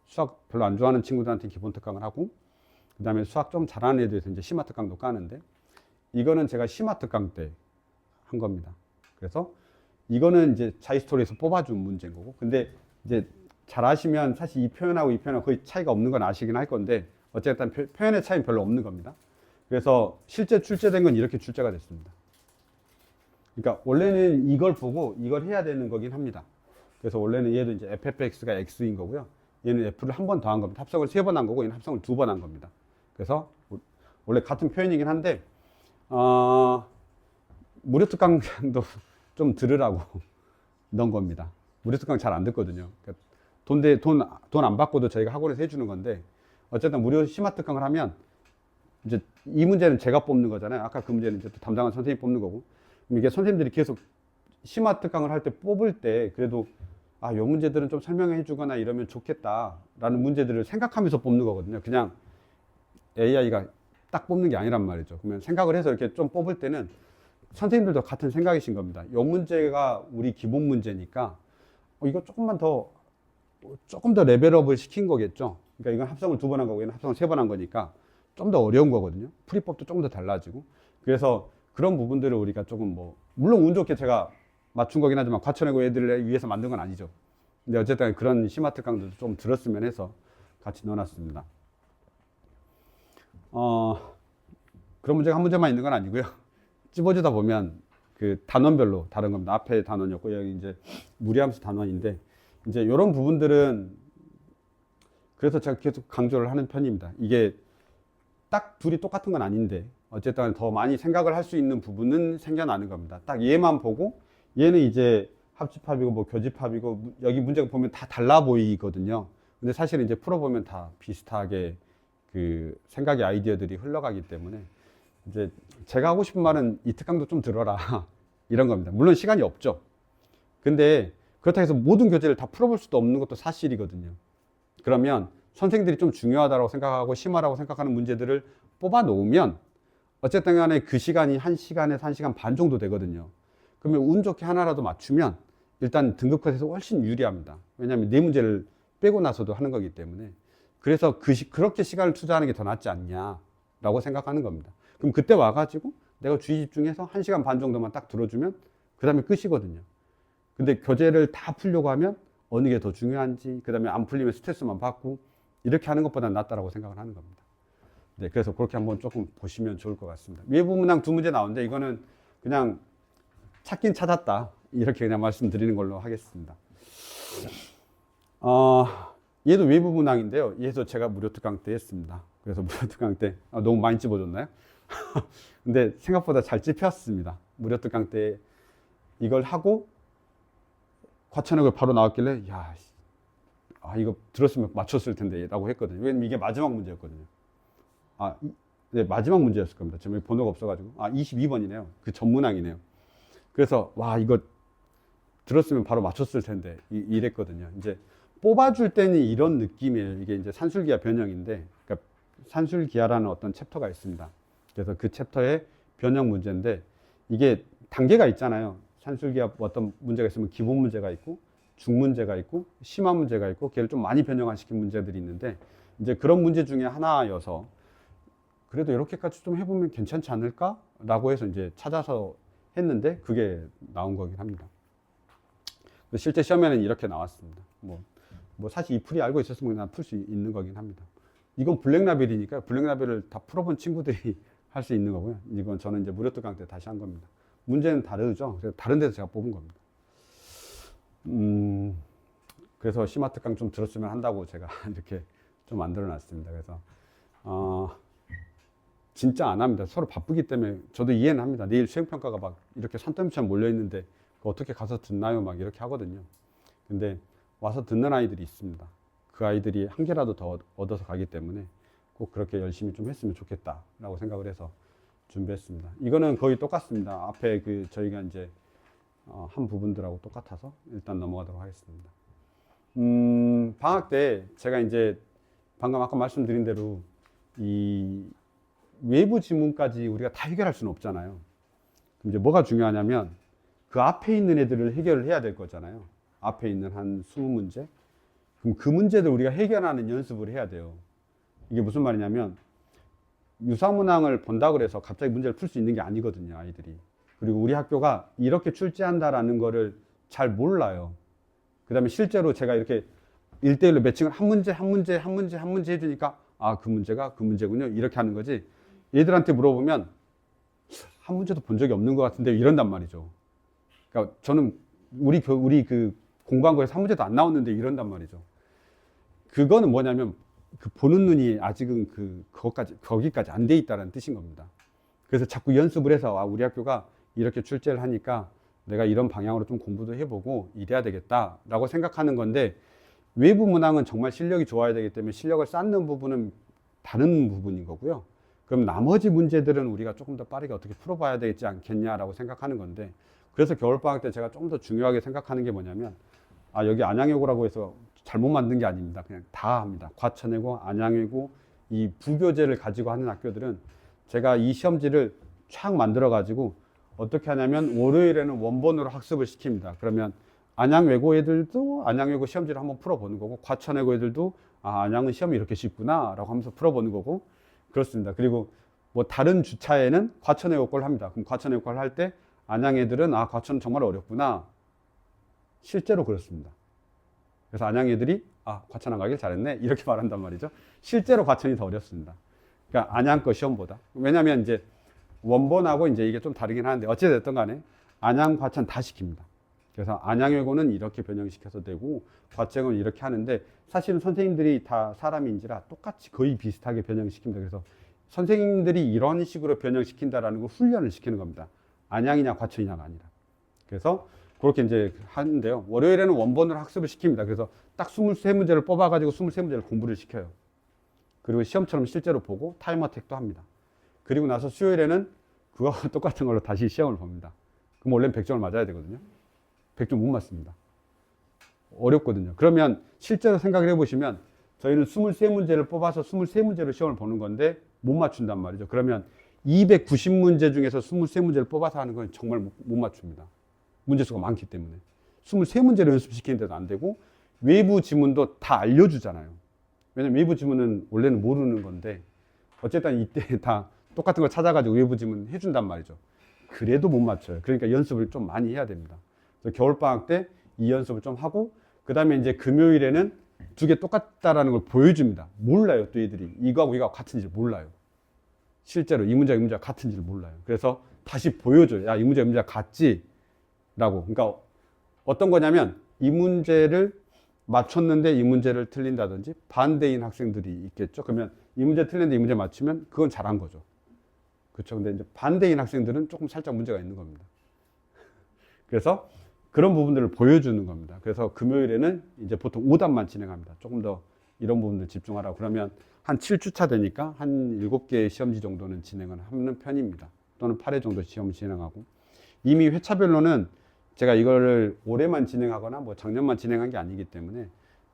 수학 별로 안 좋아하는 친구들한테 기본 특강을 하고, 그 다음에 수학 좀 잘하는 애들에서 이제 심화 특강도 까는데, 이거는 제가 심화 특강 때 한 겁니다. 그래서 이거는 이제 자이스토리에서 뽑아준 문제인 거고, 근데 이제 잘 아시면 사실 이 표현하고 거의 차이가 없는 건 아시긴 할 건데, 어쨌든 표현의 차이는 별로 없는 겁니다. 그래서 실제 출제된 건 이렇게 출제가 됐습니다. 그러니까 원래는 이걸 보고 이걸 해야 되는 거긴 합니다. 그래서 원래는 얘도 이제 fx가 x인 거고요. 얘는 f를 한 번 더 한 겁니다. 합성을 3번 한 거고 얘는 합성을 2번 한 겁니다. 그래서 원래 같은 표현이긴 한데 무료 특강도 좀 들으라고 넣은 겁니다. 무료 특강 잘 안 듣거든요. 그러니까 돈 안 받고도 저희가 학원에서 해주는 건데, 어쨌든 무료 심화 특강을 하면 이제 이 문제는 제가 뽑는 거잖아요. 아까 그 문제는 이제 또 담당한 선생님이 뽑는 거고, 이게 선생님들이 계속 심화 특강을 할 때 뽑을 때 그래도 요 문제들은 좀 설명해 주거나 이러면 좋겠다라는 문제들을 생각하면서 뽑는 거거든요. 그냥 AI가 딱 뽑는 게 아니란 말이죠. 그러면 생각을 해서 이렇게 좀 뽑을 때는 선생님들도 같은 생각이신 겁니다. 이 문제가 우리 기본 문제니까 이거 조금 더 레벨업을 시킨 거겠죠. 그러니까 이건 합성을 2번 한 거고 얘는 합성을 3번 한 거니까 좀 더 어려운 거거든요. 풀이법도 조금 더 달라지고. 그래서 그런 부분들을 우리가 조금 뭐, 물론 운 좋게 제가 맞춘 거긴 하지만 과천외고 애들을 위해서 만든 건 아니죠. 근데 어쨌든 그런 시마트 강도도 좀 들었으면 해서 같이 넣어놨습니다. 그런 문제가 한 문제만 있는 건 아니고요. 찝어주다 보면 그 단원별로 다른 겁니다. 앞에 단원이었고, 여기 이제 무리함수 단원인데, 이제 이런 부분들은 그래서 제가 계속 강조를 하는 편입니다. 이게 딱 둘이 똑같은 건 아닌데, 어쨌든 더 많이 생각을 할 수 있는 부분은 생겨나는 겁니다. 딱 얘만 보고, 얘는 이제 합집합이고 뭐 교집합이고, 여기 문제가 보면 다 달라 보이거든요. 근데 사실은 이제 풀어보면 다 비슷하게 그 생각의 아이디어들이 흘러가기 때문에, 이제 제가 하고 싶은 말은 이 특강도 좀 들어라. 이런 겁니다. 물론 시간이 없죠. 근데 그렇다고 해서 모든 교재를 다 풀어볼 수도 없는 것도 사실이거든요. 그러면 선생님들이 좀 중요하다고 생각하고 심하라고 생각하는 문제들을 뽑아 놓으면 어쨌든 간에 그 시간이 1시간에서 1시간 반 정도 되거든요. 그러면 운 좋게 하나라도 맞추면 일단 등급 컷에서 훨씬 유리합니다. 왜냐하면 네 문제를 빼고 나서도 하는 거기 때문에. 그래서 그렇게 시간을 투자하는 게 더 낫지 않냐라고 생각하는 겁니다. 그럼 그때 와가지고 내가 주의 집중해서 1시간 반 정도만 딱 들어주면 그 다음에 끝이거든요. 근데 교재를 다 풀려고 하면 어느 게 더 중요한지, 그 다음에 안 풀리면 스트레스만 받고 이렇게 하는 것보다 낫다라고 생각을 하는 겁니다. 네, 그래서 그렇게 한번 조금 보시면 좋을 것 같습니다. 외부 문항 2문제 나오는데 이거는 그냥 찾긴 찾았다. 이렇게 그냥 말씀드리는 걸로 하겠습니다. 얘도 외부 문항인데요. 얘도 제가 무료 특강 때 했습니다. 그래서 무료 특강 때 너무 많이 찝어줬나요? 근데 생각보다 잘 찝혔습니다. 무료 특강 때 이걸 하고 과천역을 바로 나왔길래 야, 이거 들었으면 맞췄을 텐데 라고 했거든요. 왜냐면 이게 마지막 문제였거든요. 네, 마지막 문제였을 겁니다. 지금 번호가 없어가지고 22번이네요. 그 전문항이네요. 그래서 와, 이거 들었으면 바로 맞췄을 텐데 이랬거든요. 이제 뽑아줄 때는 이런 느낌이에요. 이게 이제 산술기하 변형인데, 그러니까 산술기하라는 어떤 챕터가 있습니다. 그래서 그 챕터의 변형 문제인데 이게 단계가 있잖아요. 산술기하 어떤 문제가 있으면 기본 문제가 있고 중문제가 있고 심화 문제가 있고 걔를 좀 많이 변형화시킨 문제들이 있는데 이제 그런 문제 중에 하나여서 그래도 이렇게까지 좀 해보면 괜찮지 않을까? 라고 해서 이제 찾아서 했는데 그게 나온 거긴 합니다. 실제 시험에는 이렇게 나왔습니다. 뭐 사실 이 풀이 알고 있었으면 그냥 풀 수 있는 거긴 합니다. 이건 블랙라벨이니까 블랙라벨을 다 풀어본 친구들이 할 수 있는 거고요. 이건 저는 이제 무료 특강 때 다시 한 겁니다. 문제는 다르죠. 그래서 다른 데서 제가 뽑은 겁니다. 그래서 심화 특강 좀 들었으면 한다고 제가 이렇게 좀 만들어 놨습니다. 그래서 진짜 안 합니다. 서로 바쁘기 때문에 저도 이해는 합니다. 내일 수행평가가 막 이렇게 산더미처럼 몰려 있는데 어떻게 가서 듣나요? 막 이렇게 하거든요. 근데 와서 듣는 아이들이 있습니다. 그 아이들이 한 개라도 더 얻어서 가기 때문에 꼭 그렇게 열심히 좀 했으면 좋겠다라고 생각을 해서 준비했습니다. 이거는 거의 똑같습니다. 앞에 그 저희가 이제 한 부분들하고 똑같아서 일단 넘어가도록 하겠습니다. 방학 때 제가 이제 방금 아까 말씀드린 대로 이 외부 지문까지 우리가 다 해결할 수는 없잖아요. 그럼 이제 뭐가 중요하냐면 그 앞에 있는 애들을 해결을 해야 될 거잖아요. 앞에 있는 한 20문제. 그럼 그 문제들 우리가 해결하는 연습을 해야 돼요. 이게 무슨 말이냐면 유사문항을 본다 그래서 갑자기 문제를 풀 수 있는 게 아니거든요, 아이들이. 그리고 우리 학교가 이렇게 출제한다라는 거를 잘 몰라요. 그 다음에 실제로 제가 이렇게 1대1로 매칭을 한 문제 해주니까 그 문제가 그 문제군요. 이렇게 하는 거지. 얘들한테 물어보면 한 문제도 본 적이 없는 것 같은데 이런단 말이죠. 그러니까 저는 우리 그 공부한 거에서 한 문제도 안 나왔는데 이런단 말이죠. 그거는 뭐냐면 그 보는 눈이 아직은 거기까지 안 돼 있다는 뜻인 겁니다. 그래서 자꾸 연습을 해서 우리 학교가 이렇게 출제를 하니까 내가 이런 방향으로 좀 공부도 해보고 이래야 되겠다라고 생각하는 건데 외부 문항은 정말 실력이 좋아야 되기 때문에 실력을 쌓는 부분은 다른 부분인 거고요. 그럼 나머지 문제들은 우리가 조금 더 빠르게 어떻게 풀어봐야 되지 않겠냐라고 생각하는 건데 그래서 겨울방학 때 제가 좀 더 중요하게 생각하는 게 뭐냐면 여기 안양외고라고 해서 잘못 만든 게 아닙니다. 그냥 다 합니다. 과천외고, 안양외고 이 부교재를 가지고 하는 학교들은 제가 이 시험지를 쫙 만들어 가지고 어떻게 하냐면 월요일에는 원본으로 학습을 시킵니다. 그러면 안양외고 애들도 안양외고 시험지를 한번 풀어보는 거고 과천외고 애들도 안양은 시험이 이렇게 쉽구나 라고 하면서 풀어보는 거고 그렇습니다. 그리고 뭐 다른 주차에는 과천외고과를 합니다. 그럼 과천외고과를 할 때 안양 애들은 아, 과천은 정말 어렵구나. 실제로 그렇습니다. 그래서 안양 애들이 아, 과천 안 가길 잘했네. 이렇게 말한단 말이죠. 실제로 과천이 더 어렵습니다. 그러니까 안양 거 시험보다. 왜냐면 이제 원본하고 이제 이게 좀 다르긴 하는데 어찌됐든 간에 안양, 과천 다 시킵니다. 그래서 안양외고는 이렇게 변형시켜서 되고 과천은 이렇게 하는데 사실은 선생님들이 다 사람인지라 똑같이 거의 비슷하게 변형시킵니다. 그래서 선생님들이 이런 식으로 변형시킨다라는 걸 훈련을 시키는 겁니다. 안양이냐 과천이냐가 아니라. 그래서 그렇게 이제 하는데요. 월요일에는 원본으로 학습을 시킵니다. 그래서 딱 23문제를 뽑아가지고 23문제를 공부를 시켜요. 그리고 시험처럼 실제로 보고 타임어택도 합니다. 그리고 나서 수요일에는 그거와 똑같은 걸로 다시 시험을 봅니다. 그럼 원래는 100점을 맞아야 되거든요. 100점 못 맞습니다. 어렵거든요. 그러면 실제로 생각을 해보시면 저희는 23문제를 뽑아서 23문제로 시험을 보는 건데 못 맞춘단 말이죠. 그러면 290문제 중에서 23문제를 뽑아서 하는 건 정말 못 맞춥니다. 문제수가 많기 때문에. 23문제를 연습시키는데도 안 되고 외부 지문도 다 알려주잖아요. 왜냐면 외부 지문은 원래는 모르는 건데 어쨌든 이때 다 똑같은 거 찾아가지고 외부 지문 해준단 말이죠. 그래도 못 맞춰요. 그러니까 연습을 좀 많이 해야 됩니다. 그래서 겨울방학 때 이 연습을 좀 하고 그 다음에 이제 금요일에는 두 개 똑같다라는 걸 보여줍니다. 몰라요. 또 애들이 이거하고 이거하고 같은지 몰라요. 실제로 이 문제가 이 문제가 같은지를 몰라요. 그래서 다시 보여줘요. 야, 이 문제가 이 문제가 같지? 라고. 그러니까 어떤 거냐면 이 문제를 맞췄는데 이 문제를 틀린다든지 반대인 학생들이 있겠죠. 그러면 이 문제 틀렸는데 이 문제 맞추면 그건 잘한 거죠. 그렇죠. 근데 이제 반대인 학생들은 조금 살짝 문제가 있는 겁니다. 그래서 그런 부분들을 보여주는 겁니다. 그래서 금요일에는 이제 보통 오답만 진행합니다. 조금 더 이런 부분들 집중하라고. 그러면 한 7주차 되니까 한 7개의 시험지 정도는 진행을 하는 편입니다. 또는 8회 정도 시험을 진행하고. 이미 회차별로는 제가 이거를 올해만 진행하거나 뭐 작년만 진행한 게 아니기 때문에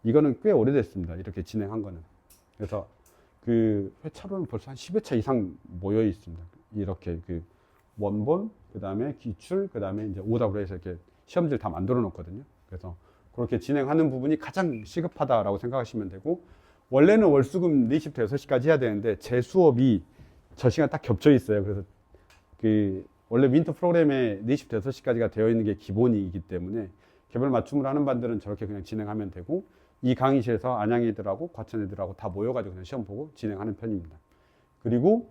이거는 꽤 오래됐습니다. 이렇게 진행한 거는. 그래서 그 회차로는 벌써 한 10회차 이상 모여 있습니다. 이렇게 그 원본, 그 다음에 기출, 그 다음에 이제 오답으로 해서 이렇게 시험지를 다 만들어 놓거든요. 그래서 그렇게 진행하는 부분이 가장 시급하다라고 생각하시면 되고, 원래는 월수금 4시부터 6시까지 해야 되는데 제 수업이 저 시간 딱 겹쳐 있어요. 그래서 그 원래 윈터 프로그램에 4시부터 6시까지가 되어 있는 게 기본이기 때문에 개별 맞춤을 하는 반들은 저렇게 그냥 진행하면 되고, 이 강의실에서 안양 애들하고 과천 애들하고 다 모여가지고 그냥 시험 보고 진행하는 편입니다. 그리고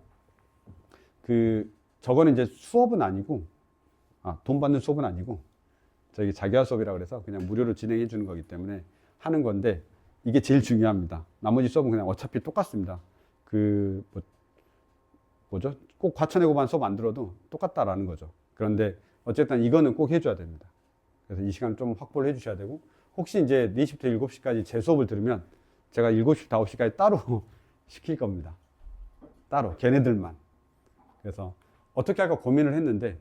그 저거는 이제 수업은 아니고, 돈 받는 수업은 아니고 저기 자기화 수업이라 그래서 그냥 무료로 진행해 주는 거기 때문에 하는 건데, 이게 제일 중요합니다. 나머지 수업은 그냥 어차피 똑같습니다. 그 뭐죠? 꼭 과천외고만 수업 안 들어도 똑같다라는 거죠. 그런데 어쨌든 이거는 꼭 해줘야 됩니다. 그래서 이 시간 좀 확보를 해주셔야 되고, 혹시 이제 4시부터 7시까지 제 수업을 들으면 제가 7시부터 9시까지 따로 시킬 겁니다. 따로 걔네들만. 그래서 어떻게 할까 고민을 했는데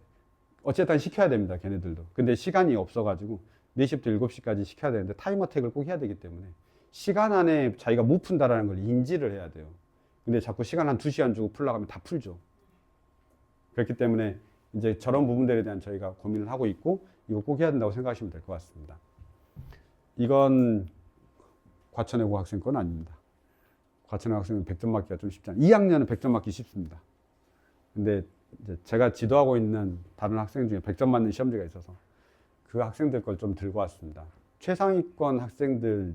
어쨌든 시켜야 됩니다. 걔네들도. 근데 시간이 없어가지고 4시부터 7시까지 시켜야 되는데 타임어택을 꼭 해야 되기 때문에 시간 안에 자기가 못 푼다라는 걸 인지를 해야 돼요. 근데 자꾸 시간 한 2시간 주고 풀려고 하면 다 풀죠. 그렇기 때문에 이제 저런 부분들에 대한 저희가 고민을 하고 있고, 이거 꼭 해야 된다고 생각하시면 될 것 같습니다. 이건 과천외고 학생 건 아닙니다. 과천외고 학생은 100점 맞기가 좀 쉽지 않아요. 2학년은 100점 맞기 쉽습니다. 근데 이제 제가 지도하고 있는 다른 학생 중에 100점 맞는 시험지가 있어서 그 학생들 걸 좀 들고 왔습니다. 최상위권 학생들의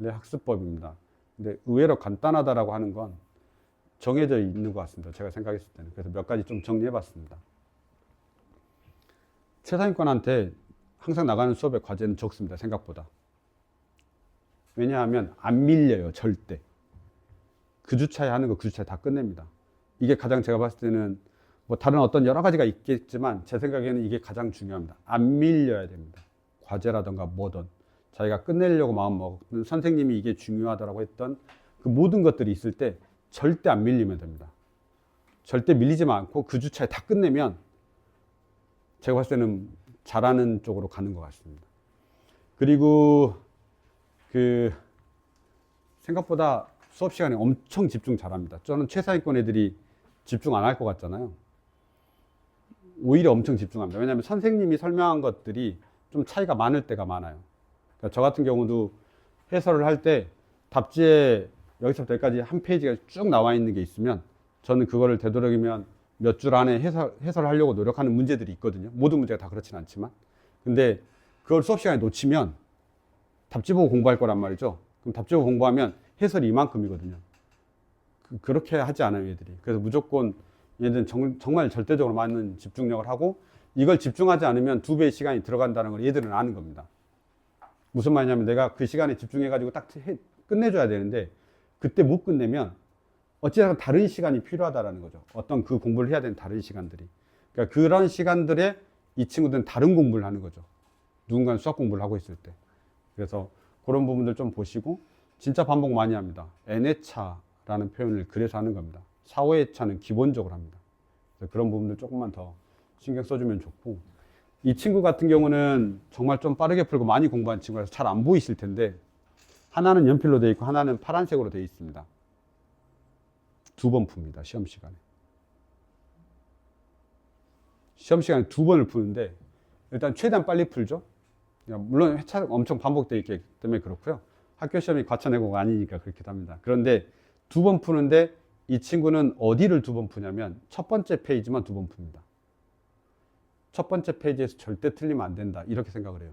학습법입니다. 근데 의외로 간단하다라고 하는 건 정해져 있는 것 같습니다. 제가 생각했을 때는. 그래서 몇 가지 좀 정리해 봤습니다. 최상위권한테 항상 나가는 수업의 과제는 적습니다. 생각보다. 왜냐하면 안 밀려요. 절대. 그 주차에 하는 거 그 주차에 다 끝냅니다. 이게 가장 제가 봤을 때는 뭐 다른 어떤 여러 가지가 있겠지만 제 생각에는 이게 가장 중요합니다. 안 밀려야 됩니다. 과제라든가 뭐든 자기가 끝내려고 마음 먹은 선생님이 이게 중요하다고 했던 그 모든 것들이 있을 때 절대 안 밀리면 됩니다. 절대 밀리지 않고 그 주차에 다 끝내면 제가 봤을 때는 잘하는 쪽으로 가는 것 같습니다. 그리고 그 생각보다 수업 시간에 엄청 집중 잘합니다. 저는 최상위권 애들이 집중 안 할 것 같잖아요. 오히려 엄청 집중합니다. 왜냐하면 선생님이 설명한 것들이 좀 차이가 많을 때가 많아요. 그러니까 저 같은 경우도 해설을 할 때 답지에 여기서부터 여기까지 한 페이지가 쭉 나와 있는 게 있으면 저는 그거를 되도록이면 몇 줄 안에 해설하려고 노력하는 문제들이 있거든요. 모든 문제가 다 그렇진 않지만. 근데 그걸 수업 시간에 놓치면 답지 보고 공부할 거란 말이죠. 그럼 답지 보고 공부하면 해설이 이만큼이거든요. 그렇게 하지 않아요, 얘들이. 그래서 무조건 얘들은 정말 절대적으로 많은 집중력을 하고 이걸 집중하지 않으면 2배의 시간이 들어간다는 걸 얘들은 아는 겁니다. 무슨 말이냐면 내가 그 시간에 집중해가지고 딱 끝내줘야 되는데 그때 못 끝내면 어찌됐든 다른 시간이 필요하다라는 거죠. 어떤 그 공부를 해야 되는 다른 시간들이. 그러니까 그런 시간들에 이 친구들은 다른 공부를 하는 거죠. 누군가는 수학 공부를 하고 있을 때. 그래서 그런 부분들 좀 보시고 진짜 반복 많이 합니다. n의 차라는 표현을 그래서 하는 겁니다. 4, 5의 차는 기본적으로 합니다. 그래서 그런 부분들 조금만 더 신경 써주면 좋고 이 친구 같은 경우는 정말 좀 빠르게 풀고 많이 공부한 친구라서 잘 안 보이실 텐데 하나는 연필로 되어 있고 하나는 파란색으로 되어 있습니다. 2번 풉니다. 시험 시간에. 시험 시간에 2번을 푸는데 일단 최대한 빨리 풀죠. 물론 회차 엄청 반복되어 있기 때문에 그렇고요. 학교 시험이 과천외고가 아니니까 그렇기도 합니다. 그런데 2번 푸는데 이 친구는 어디를 2번 푸냐면 첫 번째 페이지만 2번 풉니다. 첫 번째 페이지에서 절대 틀리면 안 된다. 이렇게 생각을 해요.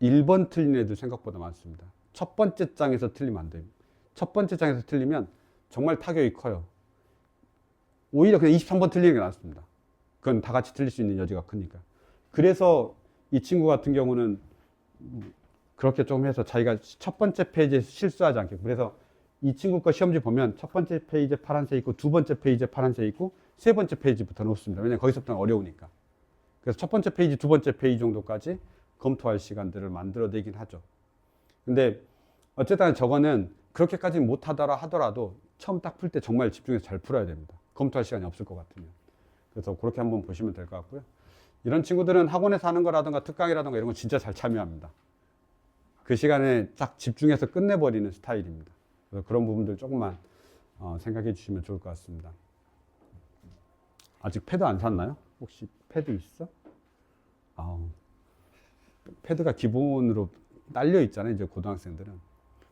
1번 틀린 애들 생각보다 많습니다. 첫 번째 장에서 틀리면 안 돼요. 첫 번째 장에서 틀리면 정말 타격이 커요. 오히려 그냥 23번 틀리는 게 낫습니다. 그건 다 같이 틀릴 수 있는 여지가 크니까. 그래서 이 친구 같은 경우는 그렇게 좀 해서 자기가 첫 번째 페이지에서 실수하지 않게. 그래서 이 친구 거 시험지 보면 첫 번째 페이지에 파란색 있고 두 번째 페이지에 파란색 있고 세 번째 페이지부터 놓습니다. 왜냐면 거기서부터는 어려우니까. 그래서 첫 번째 페이지, 두 번째 페이지 정도까지 검토할 시간들을 만들어내긴 하죠. 근데 어쨌든 저거는 그렇게까지는 못하더라 하더라도 처음 딱 풀 때 정말 집중해서 잘 풀어야 됩니다. 검토할 시간이 없을 것 같으면. 그래서 그렇게 한번 보시면 될 것 같고요. 이런 친구들은 학원에서 하는 거라든가 특강이라든가 이런 거 진짜 잘 참여합니다. 그 시간에 딱 집중해서 끝내버리는 스타일입니다. 그래서 그런 부분들 조금만 생각해 주시면 좋을 것 같습니다. 아직 패드 안 샀나요? 혹시 패드 있어? 패드가 기본으로 딸려 있잖아요. 이제 고등학생들은.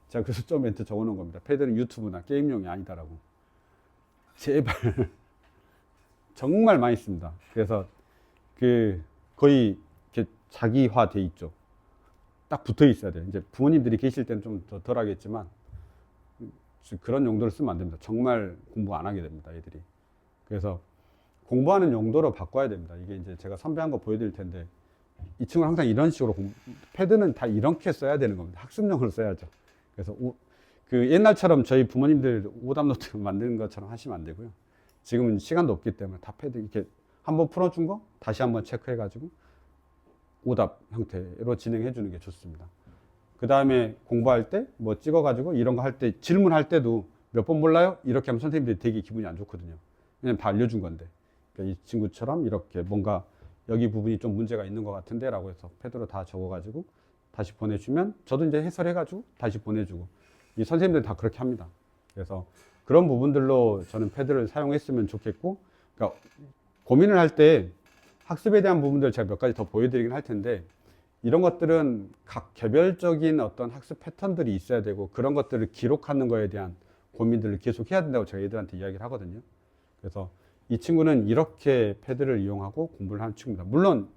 제가 그래서 좀 멘트 적어 놓은 겁니다. 패드는 유튜브나 게임용이 아니다라고. 제발. 정말 많이 씁니다. 그래서 거의 이렇게 자기화 돼 있죠. 딱 붙어 있어야 돼요. 이제 부모님들이 계실 때는 좀 더 덜 하겠지만 그런 용도를 쓰면 안 됩니다. 정말 공부 안 하게 됩니다. 애들이. 그래서 공부하는 용도로 바꿔야 됩니다. 이게 이제 제가 선배한 거 보여드릴 텐데 이 친구는 항상 이런 식으로 패드는 다 이렇게 써야 되는 겁니다. 학습용으로 써야죠. 그래서 그 옛날처럼 저희 부모님들 오답노트 만드는 것처럼 하시면 안 되고요. 지금은 시간도 없기 때문에 다 패드 이렇게 한번 풀어준 거 다시 한번 체크해가지고 오답 형태로 진행해 주는 게 좋습니다. 그 다음에 공부할 때 뭐 찍어가지고 이런 거 할 때 질문할 때도 몇 번 몰라요? 이렇게 하면 선생님들이 되게 기분이 안 좋거든요. 왜냐면 다 알려준 건데. 그러니까 이 친구처럼 이렇게 뭔가 여기 부분이 좀 문제가 있는 것 같은데 라고 해서 패드로 다 적어가지고 다시 보내주면 저도 이제 해설해가지고 다시 보내주고 이 선생님들 다 그렇게 합니다. 그래서 그런 부분들로 저는 패드를 사용했으면 좋겠고 그러니까 고민을 할 때 학습에 대한 부분들 제가 몇 가지 더 보여드리긴 할 텐데 이런 것들은 각 개별적인 어떤 학습 패턴들이 있어야 되고 그런 것들을 기록하는 거에 대한 고민들을 계속 해야 된다고 제가 얘들한테 이야기를 하거든요. 그래서 이 친구는 이렇게 패드를 이용하고 공부를 하는 친구입니다. 물론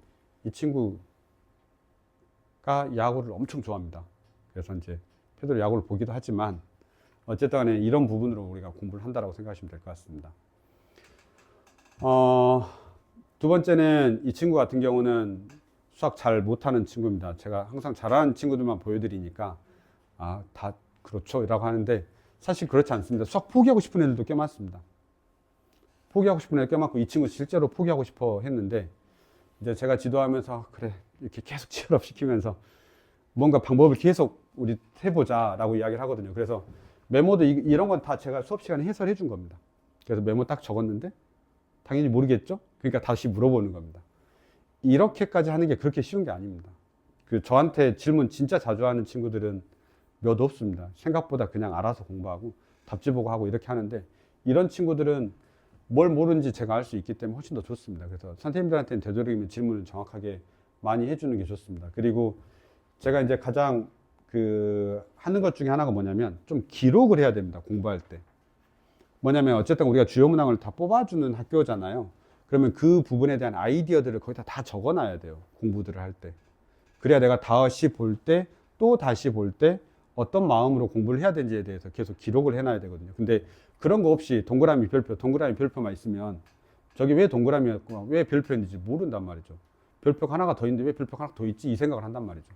이 친구가 야구를 엄청 좋아합니다. 그래서 이제 패드로 야구를 보기도 하지만 어쨌든 간에 이런 부분으로 우리가 공부를 한다고 생각하시면 될 것 같습니다. 두 번째는 이 친구 같은 경우는 수학 잘 못하는 친구입니다. 제가 항상 잘하는 친구들만 보여드리니까 다 그렇죠 라고 하는데 사실 그렇지 않습니다. 수학 포기하고 싶은 애들도 꽤 많습니다. 포기하고 싶은 애들 꽤 많고 이 친구 실제로 포기하고 싶어 했는데 이제 제가 지도하면서 그래 이렇게 계속 치열업 시키면서 뭔가 방법을 계속 우리 해보자 라고 이야기를 하거든요. 그래서 메모도 이런 건 다 제가 수업 시간에 해설해 준 겁니다. 그래서 메모 딱 적었는데 당연히 모르겠죠? 그러니까 다시 물어보는 겁니다. 이렇게까지 하는 게 그렇게 쉬운 게 아닙니다. 저한테 질문 진짜 자주 하는 친구들은 몇 없습니다. 생각보다 그냥 알아서 공부하고 답지 보고 하고 이렇게 하는데 이런 친구들은 뭘 모르는지 제가 알 수 있기 때문에 훨씬 더 좋습니다. 그래서 선생님들한테는 되도록이면 질문을 정확하게 많이 해주는 게 좋습니다. 그리고 제가 이제 가장 하는 것 중에 하나가 뭐냐면 좀 기록을 해야 됩니다. 공부할 때. 뭐냐면 어쨌든 우리가 주요 문항을 다 뽑아주는 학교잖아요. 그러면 그 부분에 대한 아이디어들을 거기다 다 적어놔야 돼요. 공부들을 할 때. 그래야 내가 다시 볼 때, 또 다시 볼 때 어떤 마음으로 공부를 해야 되는지에 대해서 계속 기록을 해놔야 되거든요. 근데 그런 거 없이 동그라미 별표, 동그라미 별표만 있으면 저게 왜 동그라미였고 왜 별표인지 모른단 말이죠. 별표가 하나가 더 있는데 왜 별표가 하나 더 있지? 이 생각을 한단 말이죠.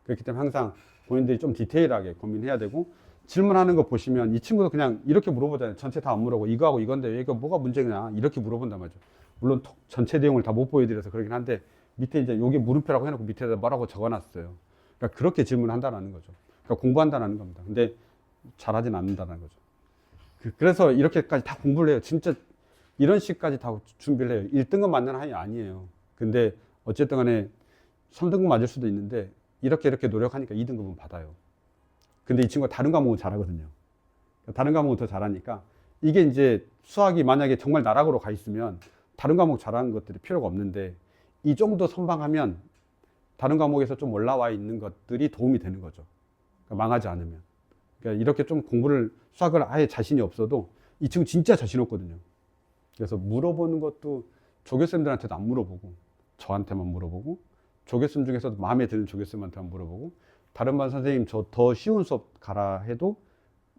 그렇기 때문에 항상 본인들이 좀 디테일하게 고민해야 되고, 질문하는 거 보시면 이 친구도 그냥 이렇게 물어보잖아요. 전체 다 안 물어보고 이거하고 이건데 왜 이거 뭐가 문제냐 이렇게 물어본단 말이죠. 물론 전체 내용을 다 못 보여드려서 그러긴 한데 밑에 이제 요게 물음표라고 해놓고 밑에다 뭐라고 적어놨어요. 그러니까 그렇게 질문한다는 거죠. 그러니까 공부한다는 겁니다. 근데 잘하진 않는다는 거죠. 그래서 이렇게까지 다 공부를 해요. 진짜 이런 식까지 다 준비를 해요. 1등급 맞는 아이 아니에요. 근데 어쨌든 간에 3등급 맞을 수도 있는데 이렇게 노력하니까 2등급은 받아요. 근데 이 친구가 다른 과목은 잘하거든요. 다른 과목은 더 잘하니까 이게 이제 수학이 만약에 정말 나락으로 가 있으면 다른 과목 잘하는 것들이 필요가 없는데 이 정도 선방하면 다른 과목에서 좀 올라와 있는 것들이 도움이 되는 거죠. 그러니까 망하지 않으면. 그러니까 이렇게 좀 공부를, 수학을 아예 자신이 없어도 이 친구 진짜 자신 없거든요. 그래서 물어보는 것도 조교쌤들한테도 안 물어보고 저한테만 물어보고 조교쌤 중에서도 마음에 드는 조교쌤한테만 물어보고 다른 반 선생님 저 더 쉬운 수업 가라 해도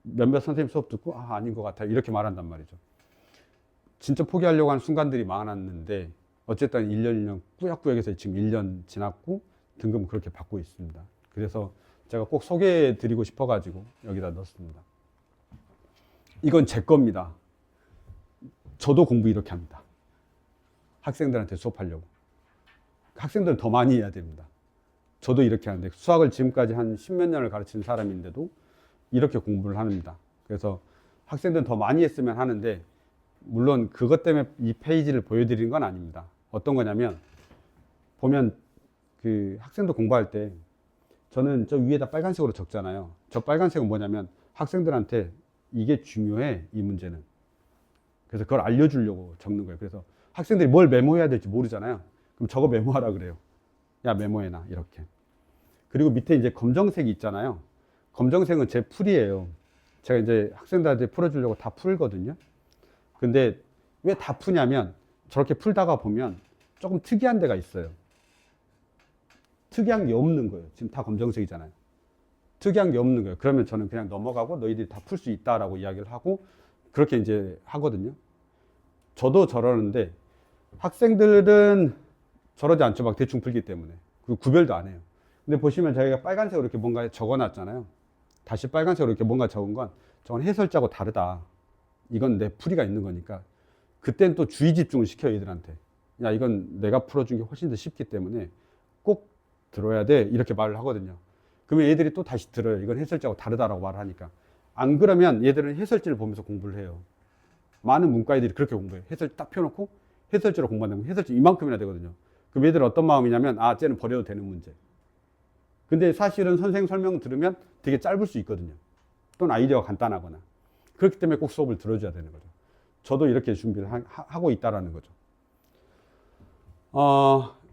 몇몇 선생님 수업 듣고 아닌 것 같아요 이렇게 말한단 말이죠. 진짜 포기하려고 하는 순간들이 많았는데 어쨌든 1년 꾸역꾸역해서 지금 1년 지났고 등급은 그렇게 받고 있습니다. 그래서 제가 꼭 소개해 드리고 싶어 가지고 여기다 넣었습니다. 이건 제 겁니다. 저도 공부 이렇게 합니다. 학생들한테 수업하려고. 학생들은 더 많이 해야 됩니다. 저도 이렇게 하는데 수학을 지금까지 한 10몇 년을 가르치는 사람인데도 이렇게 공부를 합니다. 그래서 학생들은 더 많이 했으면 하는데 물론 그것 때문에 이 페이지를 보여드리는 건 아닙니다. 어떤 거냐면 보면 그 학생들 공부할 때 저는 저 위에다 빨간색으로 적잖아요. 저 빨간색은 뭐냐면 학생들한테 이게 중요해 이 문제는. 그래서 그걸 알려주려고 적는 거예요. 그래서 학생들이 뭘 메모해야 될지 모르잖아요. 그럼 저거 메모하라 그래요. 야 메모해놔 이렇게. 그리고 밑에 이제 검정색이 있잖아요. 검정색은 제 풀이에요. 제가 이제 학생들한테 풀어주려고 다 풀거든요. 근데 왜 다 푸냐면 저렇게 풀다가 보면 조금 특이한 데가 있어요. 특이한 게 없는 거예요. 지금 다 검정색이잖아요. 특이한 게 없는 거예요. 그러면 저는 그냥 넘어가고 너희들이 다 풀 수 있다라고 이야기를 하고 그렇게 이제 하거든요. 저도 저러는데 학생들은 저러지 않죠. 막 대충 풀기 때문에. 그리고 구별도 안 해요. 근데 보시면 저희가 빨간색으로 이렇게 뭔가 적어 놨잖아요. 다시 빨간색으로 이렇게 뭔가 적은 건 저건 해설자하고 다르다. 이건 내 풀이가 있는 거니까. 그땐 또 주의 집중을 시켜요, 얘들한테. 야, 이건 내가 풀어준 게 훨씬 더 쉽기 때문에 꼭 들어야 돼. 이렇게 말을 하거든요. 그러면 얘들이 또 다시 들어요. 이건 해설자하고 다르다라고 말을 하니까. 안 그러면 얘들은 해설지를 보면서 공부를 해요. 많은 문과애들이 그렇게 공부해요. 해설지 딱 펴놓고 해설지로 공부한다면 해설지 이만큼이나 되거든요. 그럼 얘들은 어떤 마음이냐면 쟤는 버려도 되는 문제. 근데 사실은 선생님 설명 들으면 되게 짧을 수 있거든요. 또는 아이디어가 간단하거나. 그렇기 때문에 꼭 수업을 들어줘야 되는 거죠. 저도 이렇게 준비를 하고 있다라는 거죠.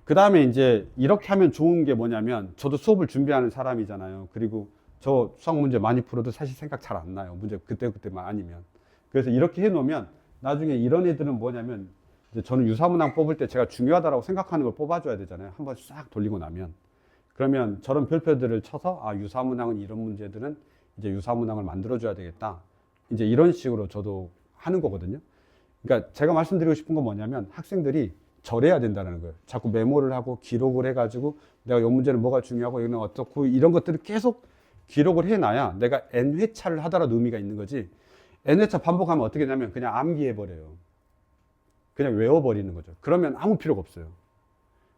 그 다음에 이제 이렇게 하면 좋은 게 뭐냐면 저도 수업을 준비하는 사람이잖아요. 그리고 저 수학 문제 많이 풀어도 사실 생각 잘 안 나요. 문제 그때만 아니면. 그래서 이렇게 해놓으면 나중에 이런 애들은 뭐냐면 이제 저는 유사문항 뽑을 때 제가 중요하다고 생각하는 걸 뽑아줘야 되잖아요. 한번 싹 돌리고 나면. 그러면 저런 별표들을 쳐서 유사문항은 이런 문제들은 이제 유사문항을 만들어줘야 되겠다. 이제 이런 식으로 저도 하는 거거든요. 그러니까 제가 말씀드리고 싶은 건 뭐냐면 학생들이 절해야 된다는 거예요. 자꾸 메모를 하고 기록을 해가지고 내가 이 문제는 뭐가 중요하고 이거는 어떻고 이런 것들을 계속 기록을 해놔야 내가 N회차를 하더라도 의미가 있는 거지. N회차 반복하면 어떻게 되냐면 그냥 암기해버려요. 그냥 외워버리는 거죠. 그러면 아무 필요가 없어요.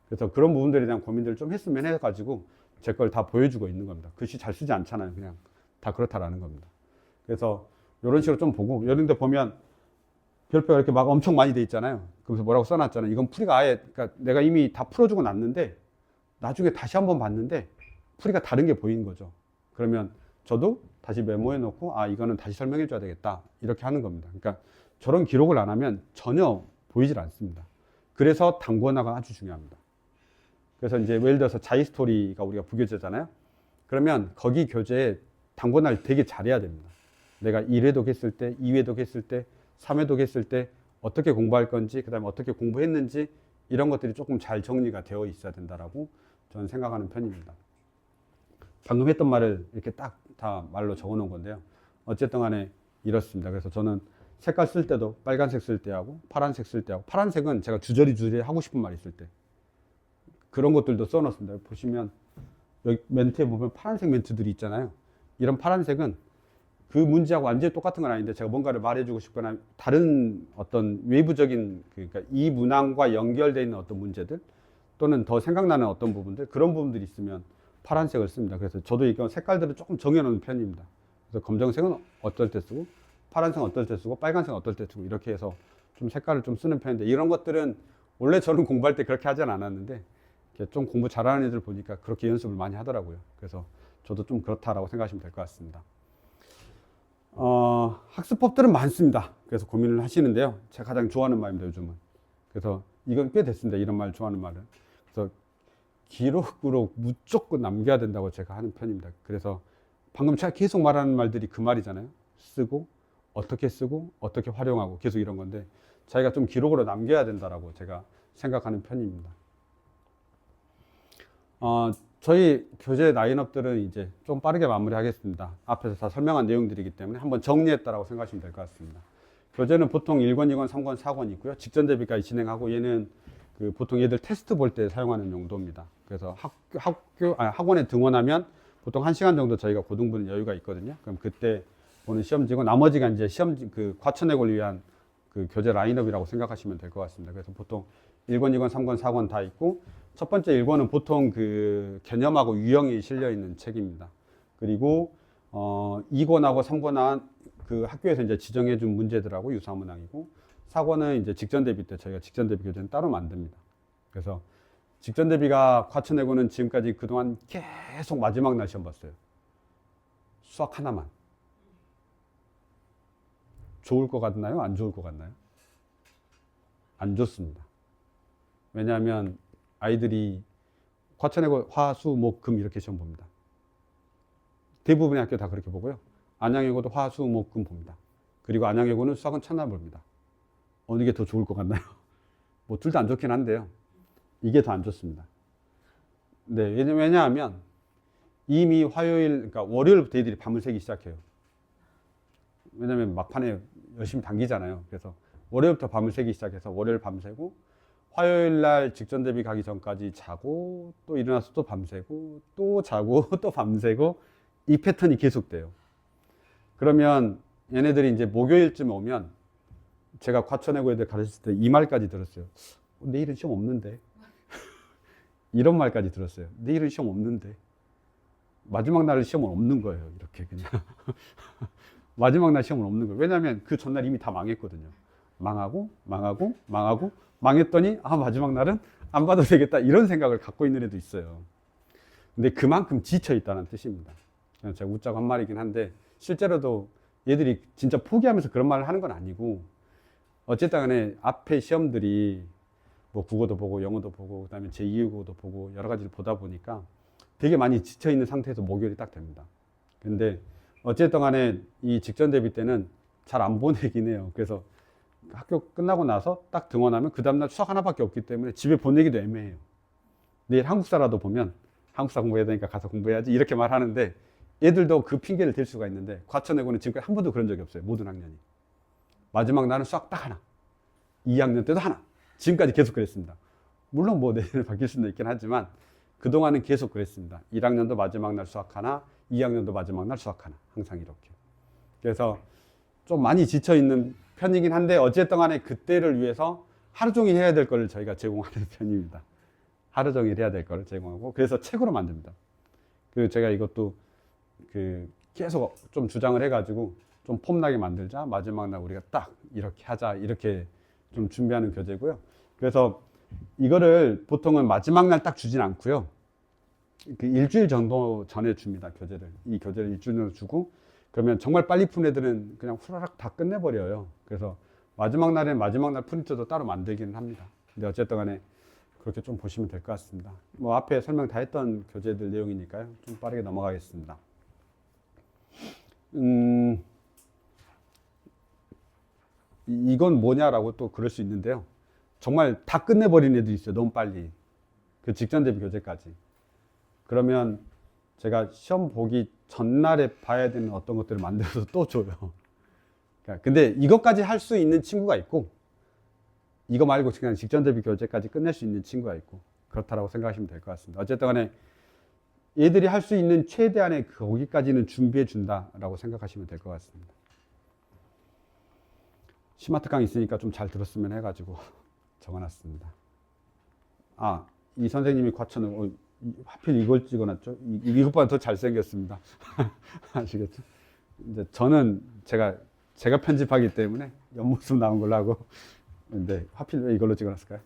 그래서 그런 부분들에 대한 고민들을 좀 했으면 해가지고 제 걸 다 보여주고 있는 겁니다. 글씨 잘 쓰지 않잖아요. 그냥 다 그렇다라는 겁니다. 그래서 이런 식으로 좀 보고 이런 데 보면 별표가 이렇게 막 엄청 많이 돼 있잖아요. 그래서 뭐라고 써놨잖아요. 이건 풀이가 아예, 그러니까 내가 이미 다 풀어주고 났는데 나중에 다시 한번 봤는데 풀이가 다른 게 보이는 거죠. 그러면 저도 다시 메모해 놓고 이거는 다시 설명해 줘야 되겠다. 이렇게 하는 겁니다. 그러니까 저런 기록을 안 하면 전혀 보이질 않습니다. 그래서 단권화가 아주 중요합니다. 그래서 이제 예를 들어서 자이스토리가 우리가 부교재잖아요. 그러면 거기 교재에 단권을 되게 잘해야 됩니다. 내가 1회독 했을 때, 2회독 했을 때, 3회독 했을 때 어떻게 공부할 건지, 그 다음에 어떻게 공부했는지 이런 것들이 조금 잘 정리가 되어 있어야 된다라고 저는 생각하는 편입니다. 방금 했던 말을 이렇게 딱 다 말로 적어 놓은 건데요. 어쨌든 간에 이렇습니다. 그래서 저는 색깔 쓸 때도 빨간색 쓸 때 하고 파란색 쓸 때 하고, 파란색은 제가 주저리 하고 싶은 말 있을 때 그런 것들도 써 놓습니다. 보시면 여기 멘트에 보면 파란색 멘트들이 있잖아요. 이런 파란색은 그 문제하고 완전히 똑같은 건 아닌데 제가 뭔가를 말해주고 싶거나 다른 어떤 외부적인, 그러니까 이 문항과 연결되어 있는 어떤 문제들 또는 더 생각나는 어떤 부분들, 그런 부분들이 있으면 파란색을 씁니다. 그래서 저도 이거 색깔들을 조금 정해놓는 편입니다. 그래서 검정색은 어떨 때 쓰고, 파란색은 어떨 때 쓰고, 빨간색은 어떨 때 쓰고, 이렇게 해서 좀 색깔을 좀 쓰는 편인데, 이런 것들은 원래 저는 공부할 때 그렇게 하진 않았는데 좀 공부 잘하는 애들 보니까 그렇게 연습을 많이 하더라고요. 그래서 저도 좀 그렇다라고 생각하시면 될 것 같습니다. 학습법들은 많습니다. 그래서 고민을 하시는데요. 제가 가장 좋아하는 말입니다, 요즘은. 그래서 이건 꽤 됐습니다. 이런 말 좋아하는 말은. 그래서 기록으로 무조건 남겨야 된다고 제가 하는 편입니다. 그래서 방금 제가 계속 말하는 말들이 그 말이잖아요. 쓰고, 어떻게 활용하고, 계속 이런 건데, 자기가 좀 기록으로 남겨야 된다라고 제가 생각하는 편입니다. 저희 교재 라인업들은 이제 좀 빠르게 마무리하겠습니다. 앞에서 다 설명한 내용들이기 때문에 한번 정리했다라고 생각하시면 될 것 같습니다. 교재는 보통 1권, 2권, 3권, 4권 있고요. 직전 대비까지 진행하고, 얘는 보통 얘들 테스트 볼 때 사용하는 용도입니다. 그래서 학원에 등원하면 보통 1시간 정도 저희가 고등부는 여유가 있거든요. 그럼 그때 보는 시험지고, 나머지가 이제 과천액을 위한 그 교재 라인업이라고 생각하시면 될 것 같습니다. 그래서 보통 1권, 2권, 3권, 4권 다 있고, 첫 번째 1권은 보통 그 개념하고 유형이 실려 있는 책입니다. 그리고 2권하고 3권은 그 학교에서 이제 지정해 준 문제들하고 유사문항이고, 4권은 이제 직전 대비 때 저희가 직전 대비 교재는 따로 만듭니다. 그래서 직전 대비가 과천외고는 지금까지 그동안 계속 마지막 날 시험 봤어요. 수학 하나만. 좋을 것 같나요? 안 좋을 것 같나요? 안 좋습니다. 왜냐하면 아이들이 과천외고 화, 수, 목, 금 이렇게 시험 봅니다. 대부분의 학교 다 그렇게 보고요. 안양외고도 화, 수, 목, 금 봅니다. 그리고 안양외고는 수학은 첫날 봅니다. 어느 게 더 좋을 것 같나요? 뭐 둘 다 안 좋긴 한데요. 이게 더 안 좋습니다. 네, 왜냐하면 이미 화요일, 그러니까 월요일부터 애들이 밤을 새기 시작해요. 왜냐하면 막판에 열심히 당기잖아요. 그래서 월요일부터 밤을 새기 시작해서 월요일 밤새고, 화요일 날 직전 대비 가기 전까지 자고, 또 일어나서 또 밤새고, 또 자고, 또 밤새고, 이 패턴이 계속돼요. 그러면 얘네들이 이제 목요일쯤 오면, 제가 과천외고 애들 가르칠 때 이 말까지 들었어요. 내일은 시험 없는데. 이런 말까지 들었어요. 내일은 시험 없는데. 마지막 날은 시험은 없는 거예요. 이렇게 그냥. 마지막 날 시험은 없는 거예요. 왜냐하면 그 전날 이미 다 망했거든요. 망하고 망했더니 마지막 날은 안 봐도 되겠다, 이런 생각을 갖고 있는 애도 있어요. 근데 그만큼 지쳐 있다는 뜻입니다. 그냥 제가 웃자고 한 말이긴 한데, 실제로도 얘들이 진짜 포기하면서 그런 말을 하는 건 아니고, 어쨌든 간에 앞에 시험들이 뭐 국어도 보고 영어도 보고 그다음에 제2외국어도 보고 여러 가지를 보다 보니까 되게 많이 지쳐 있는 상태에서 목요일이 딱 됩니다. 근데 어쨌든 간에 이 직전 대비 때는 잘 안 보내긴 해요. 그래서 학교 끝나고 나서 딱 등원하면 그 다음날 수학 하나밖에 없기 때문에 집에 보내기도 애매해요. 내일 한국사라도 보면 한국사 공부해야 되니까 가서 공부해야지 이렇게 말하는데, 애들도 그 핑계를 댈 수가 있는데, 과천외고는 지금까지 한 번도 그런 적이 없어요. 모든 학년이. 마지막 날은 수학 딱 하나. 2학년 때도 하나. 지금까지 계속 그랬습니다. 물론 뭐 내년에 바뀔 수는 있긴 하지만 그동안은 계속 그랬습니다. 1학년도 마지막 날 수학 하나, 2학년도 마지막 날 수학 하나. 항상 이렇게. 그래서 좀 많이 지쳐있는 편이긴 한데, 어쨌든 간에 그때를 위해서 하루 종일 해야 될 거를 저희가 제공하는 편입니다. 하루 종일 해야 될 거를 제공하고, 그래서 책으로 만듭니다. 그 제가 이것도 계속 좀 주장을 해가지고 좀 폼나게 만들자, 마지막 날 우리가 딱 이렇게 하자, 이렇게 좀 준비하는 교재고요. 그래서 이거를 보통은 마지막 날 딱 주진 않고요. 그 일주일 정도 전에 줍니다, 교재를. 이 교재를 일주일 정도 주고, 그러면 정말 빨리 푼 애들은 그냥 후라락 다 끝내버려요. 그래서 마지막 날엔 마지막 날 프린트도 따로 만들기는 합니다. 근데 어쨌든 간에 그렇게 좀 보시면 될 것 같습니다. 뭐 앞에 설명 다 했던 교재들 내용이니까요. 좀 빠르게 넘어가겠습니다. 이건 뭐냐라고 또 그럴 수 있는데요. 정말 다 끝내버린 애들이 있어요. 너무 빨리. 그 직전 대비 교재까지. 그러면 제가 시험 보기 전날에 봐야 되는 어떤 것들을 만들어서 또 줘요. 그러니까 근데 이것까지 할 수 있는 친구가 있고, 이거 말고 그냥 직전 대비 교재까지 끝낼 수 있는 친구가 있고, 그렇다라고 생각하시면 될 것 같습니다. 어쨌든 간에 얘들이 할 수 있는 최대한의 거기까지는 준비해 준다라고 생각하시면 될 것 같습니다. 스마트 강 있으니까 좀 잘 들었으면 해가지고 적어놨습니다. 아, 이 선생님이 과천을 하필 이걸 찍어놨죠? 이것보다 더 잘생겼습니다. 아시겠죠? 이제 저는 제가 편집하기 때문에 옆모습 나온 걸로 하고, 근데 하필 왜 이걸로 찍어놨을까요?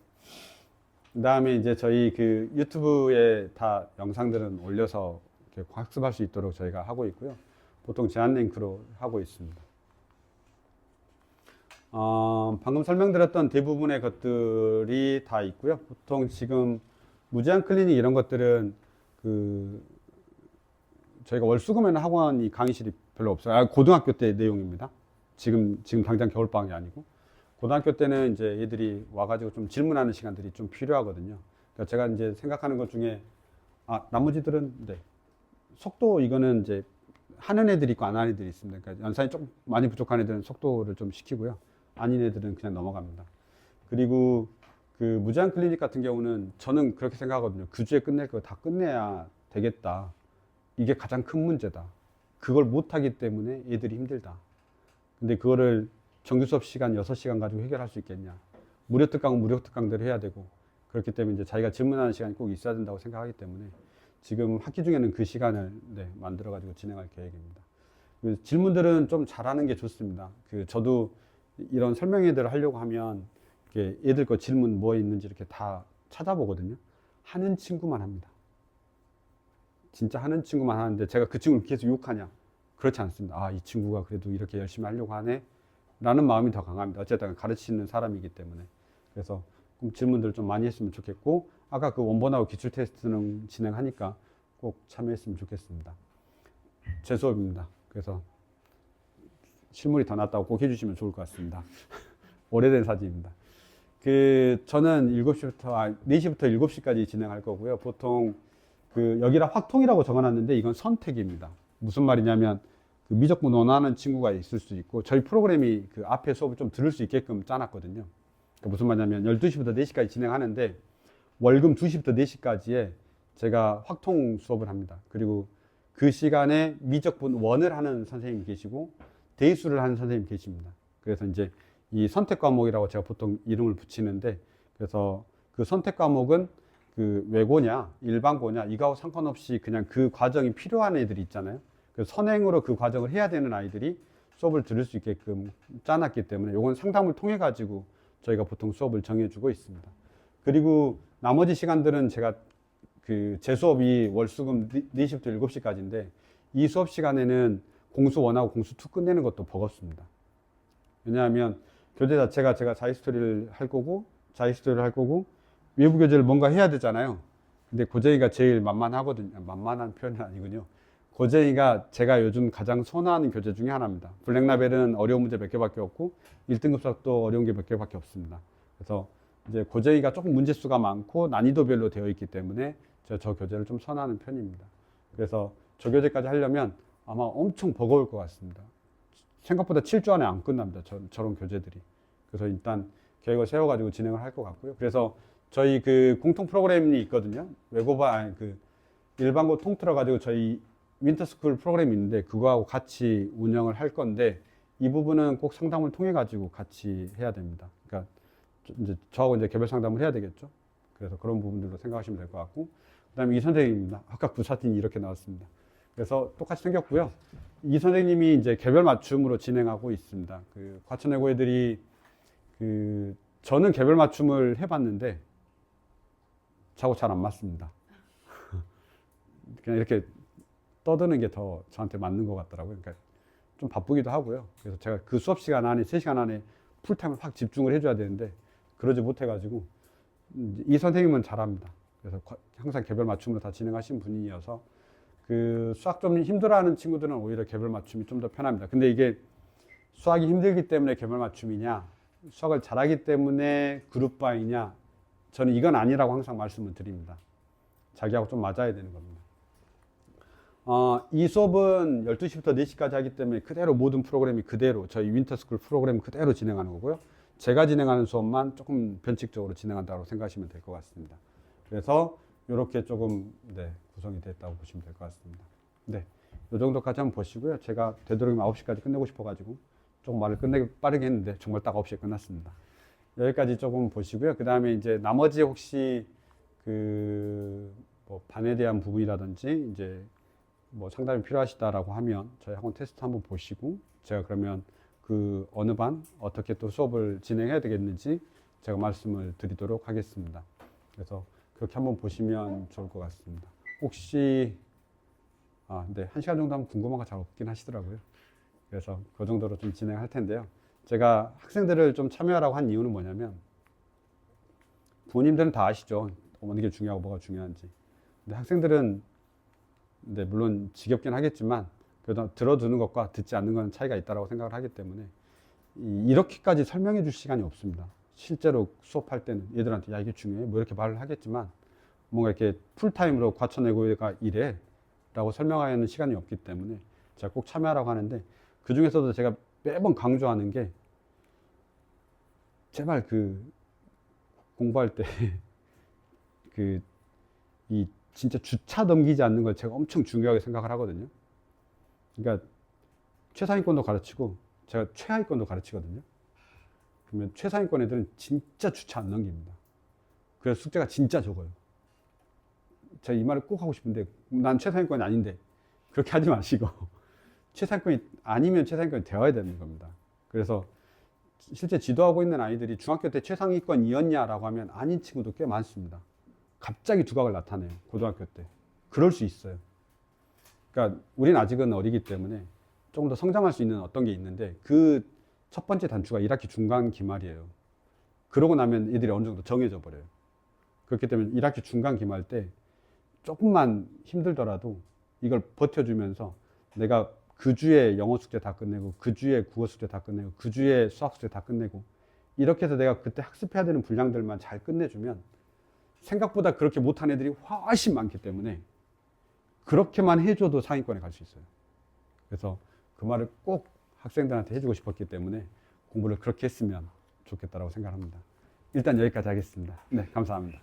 그 다음에 이제 저희 그 유튜브에 다 영상들은 올려서 이렇게 학습할 수 있도록 저희가 하고 있고요. 보통 제한 링크로 하고 있습니다. 방금 설명드렸던 대부분의 것들이 다 있고요. 보통 지금 무제한 클리닉 이런 것들은 저희가 월수금에는 학원이 강의실이 별로 없어요. 고등학교 때 내용입니다. 지금 당장 겨울방학이 아니고. 고등학교 때는 이제 애들이 와가지고 좀 질문하는 시간들이 좀 필요하거든요. 그러니까 제가 이제 생각하는 것 중에, 나머지들은, 네. 속도 이거는 이제 하는 애들이 있고 안 하는 애들이 있습니다. 그러니까 연산이 좀 많이 부족한 애들은 속도를 좀 시키고요. 아닌 애들은 그냥 넘어갑니다. 그리고 그 무제한 클리닉 같은 경우는 저는 그렇게 생각하거든요. 그 주에 끝낼 거 다 끝내야 되겠다. 이게 가장 큰 문제다. 그걸 못하기 때문에 애들이 힘들다. 근데 그거를 정규 수업 시간 6시간 가지고 해결할 수 있겠냐. 무료 특강은 무료 특강대로 해야 되고, 그렇기 때문에 이제 자기가 질문하는 시간이 꼭 있어야 된다고 생각하기 때문에 지금 학기 중에는 그 시간을 만들어 가지고 진행할 계획입니다. 질문들은 좀 잘하는 게 좋습니다. 저도 이런 설명회들을 하려고 하면 애들 거 질문 뭐 있는지 이렇게 다 찾아보거든요. 하는 친구만 합니다. 진짜 하는 친구만 하는데 제가 그 친구를 계속 욕하냐? 그렇지 않습니다. 이 친구가 그래도 이렇게 열심히 하려고 하네? 라는 마음이 더 강합니다. 어쨌든 가르치는 사람이기 때문에. 그래서 질문들 좀 많이 했으면 좋겠고, 아까 그 원본하고 기출 테스트는 진행하니까 꼭 참여했으면 좋겠습니다. 제 수업입니다. 그래서 실물이 더 낫다고 꼭 해주시면 좋을 것 같습니다. 오래된 사진입니다. 저는 4시부터 7시까지 진행할 거고요. 보통 여기다 확통이라고 적어놨는데 이건 선택입니다. 무슨 말이냐면 미적분 원하는 친구가 있을 수 있고, 저희 프로그램이 앞에 수업을 좀 들을 수 있게끔 짜놨거든요. 무슨 말이냐면 12시부터 4시까지 진행하는데 월금 2시부터 4시까지에 제가 확통 수업을 합니다. 그리고 그 시간에 미적분 원을 하는 선생님이 계시고 대입수를 하는 선생님이 계십니다. 그래서 이제 이 선택 과목이라고 제가 보통 이름을 붙이는데, 그래서 그 선택 과목은 외고냐 일반고냐 이거하고 상관없이 그냥 그 과정이 필요한 애들이 있잖아요. 그래서 선행으로 그 과정을 해야 되는 아이들이 수업을 들을 수 있게끔 짜놨기 때문에 이건 상담을 통해 가지고 저희가 보통 수업을 정해주고 있습니다. 그리고 나머지 시간들은 제가 제 수업이 월수금 4시부터 7시까지인데 이 수업 시간에는 공수 1하고 공수 2 끝내는 것도 버겁습니다. 왜냐하면 교재 자체가 제가 자기스토리를 할 거고 외부 교재를 뭔가 해야 되잖아요. 근데 고쟁이가 제일 만만하거든요. 만만한 표현은 아니군요. 고쟁이가 제가 요즘 가장 선호하는 교재 중에 하나입니다. 블랙라벨은 어려운 문제 몇 개밖에 없고 1등급 수학도 어려운 게 몇 개밖에 없습니다. 그래서 이제 고쟁이가 조금 문제수가 많고 난이도별로 되어 있기 때문에 제가 저 교재를 좀 선호하는 편입니다. 그래서 저 교재까지 하려면 아마 엄청 버거울 것 같습니다. 생각보다 7주 안에 안 끝납니다. 저런 교재들이. 그래서 일단 계획을 세워가지고 진행을 할 것 같고요. 그래서 저희 공통 프로그램이 있거든요. 일반고 통틀어 가지고 저희 윈터스쿨 프로그램이 있는데 그거하고 같이 운영을 할 건데 이 부분은 꼭 상담을 통해 가지고 같이 해야 됩니다. 그러니까 이제 저하고 이제 개별 상담을 해야 되겠죠. 그래서 그런 부분들로 생각하시면 될 것 같고, 그다음에 이 선생님입니다. 아까 구사진이 이렇게 나왔습니다. 그래서 똑같이 생겼고요. 이 선생님이 이제 개별 맞춤으로 진행하고 있습니다. 과천외고 애들이 저는 개별 맞춤을 해봤는데 저하고 잘 안 맞습니다. 그냥 이렇게 떠드는 게 더 저한테 맞는 것 같더라고요. 그러니까 좀 바쁘기도 하고요. 그래서 제가 그 수업 시간 안에 3시간 안에 풀타임을 확 집중을 해줘야 되는데 그러지 못해가지고 이 선생님은 잘합니다. 그래서 항상 개별 맞춤으로 다 진행하신 분이어서 그 수학 좀 힘들어하는 친구들은 오히려 개별 맞춤이 좀 더 편합니다. 근데 이게 수학이 힘들기 때문에 개별 맞춤이냐, 수학을 잘하기 때문에 그룹바이냐, 저는 이건 아니라고 항상 말씀을 드립니다. 자기하고 좀 맞아야 되는 겁니다. 이 수업은 12시부터 4시까지 하기 때문에 그대로 모든 프로그램이 그대로 저희 윈터스쿨 프로그램 그대로 진행하는 거고요. 제가 진행하는 수업만 조금 변칙적으로 진행한다고 생각하시면 될 것 같습니다. 그래서 이렇게 조금 구성이 됐다고 보시면 될 것 같습니다. 네, 이 정도까지 한번 보시고요. 제가 되도록이면 9시까지 끝내고 싶어가지고 조금 말을 빠르게 했는데 정말 딱 9시에 끝났습니다. 여기까지 조금 보시고요. 그 다음에 이제 나머지 혹시 뭐 반에 대한 부분이라든지 이제 뭐 상담이 필요하시다라고 하면 저희 학원 테스트 한번 보시고 제가 그러면 그 어느 반 어떻게 또 수업을 진행해야 되겠는지 제가 말씀을 드리도록 하겠습니다. 그래서 그렇게 한번 보시면 좋을 것 같습니다. 혹시 네, 1시간 정도 하면 궁금한 거 잘 없긴 하시더라고요. 그래서 그 정도로 좀 진행할 텐데요. 제가 학생들을 좀 참여하라고 한 이유는 뭐냐면 부모님들은 다 아시죠. 어느 게 중요하고 뭐가 중요한지. 근데 학생들은 물론 지겹긴 하겠지만 그래도 들어두는 것과 듣지 않는 건 차이가 있다고 생각을 하기 때문에 이렇게까지 설명해 줄 시간이 없습니다. 실제로 수업할 때는 얘들한테 야 이게 중요해 뭐 이렇게 말을 하겠지만 뭔가 이렇게 풀타임으로 과천외고가 이래 라고 설명하는 시간이 없기 때문에 제가 꼭 참여하라고 하는데 그 중에서도 제가 매번 강조하는 게 제발 공부할 때 이 진짜 주차 넘기지 않는 걸 제가 엄청 중요하게 생각을 하거든요. 그러니까 최상위권도 가르치고 제가 최하위권도 가르치거든요. 그러면 최상위권 애들은 진짜 주차 안 넘깁니다. 그래서 숙제가 진짜 적어요. 제가 이 말을 꼭 하고 싶은데 난 최상위권이 아닌데 그렇게 하지 마시고 최상위권이 아니면 최상위권이 되어야 되는 겁니다. 그래서 실제 지도하고 있는 아이들이 중학교 때 최상위권이었냐라고 하면 아닌 친구도 꽤 많습니다. 갑자기 두각을 나타내요. 고등학교 때. 그럴 수 있어요. 그러니까 우리는 아직은 어리기 때문에 조금 더 성장할 수 있는 어떤 게 있는데 그 첫 번째 단추가 1학기 중간 기말이에요. 그러고 나면 애들이 어느 정도 정해져 버려요. 그렇기 때문에 1학기 중간 기말 때 조금만 힘들더라도 이걸 버텨주면서 내가 그 주에 영어 숙제 다 끝내고 그 주에 국어 숙제 다 끝내고 그 주에 수학 숙제 다 끝내고 이렇게 해서 내가 그때 학습해야 되는 분량들만 잘 끝내주면 생각보다 그렇게 못한 애들이 훨씬 많기 때문에 그렇게만 해줘도 상위권에 갈 수 있어요. 그래서 그 말을 꼭 학생들한테 해주고 싶었기 때문에 공부를 그렇게 했으면 좋겠다라고 생각합니다. 일단 여기까지 하겠습니다. 네, 감사합니다.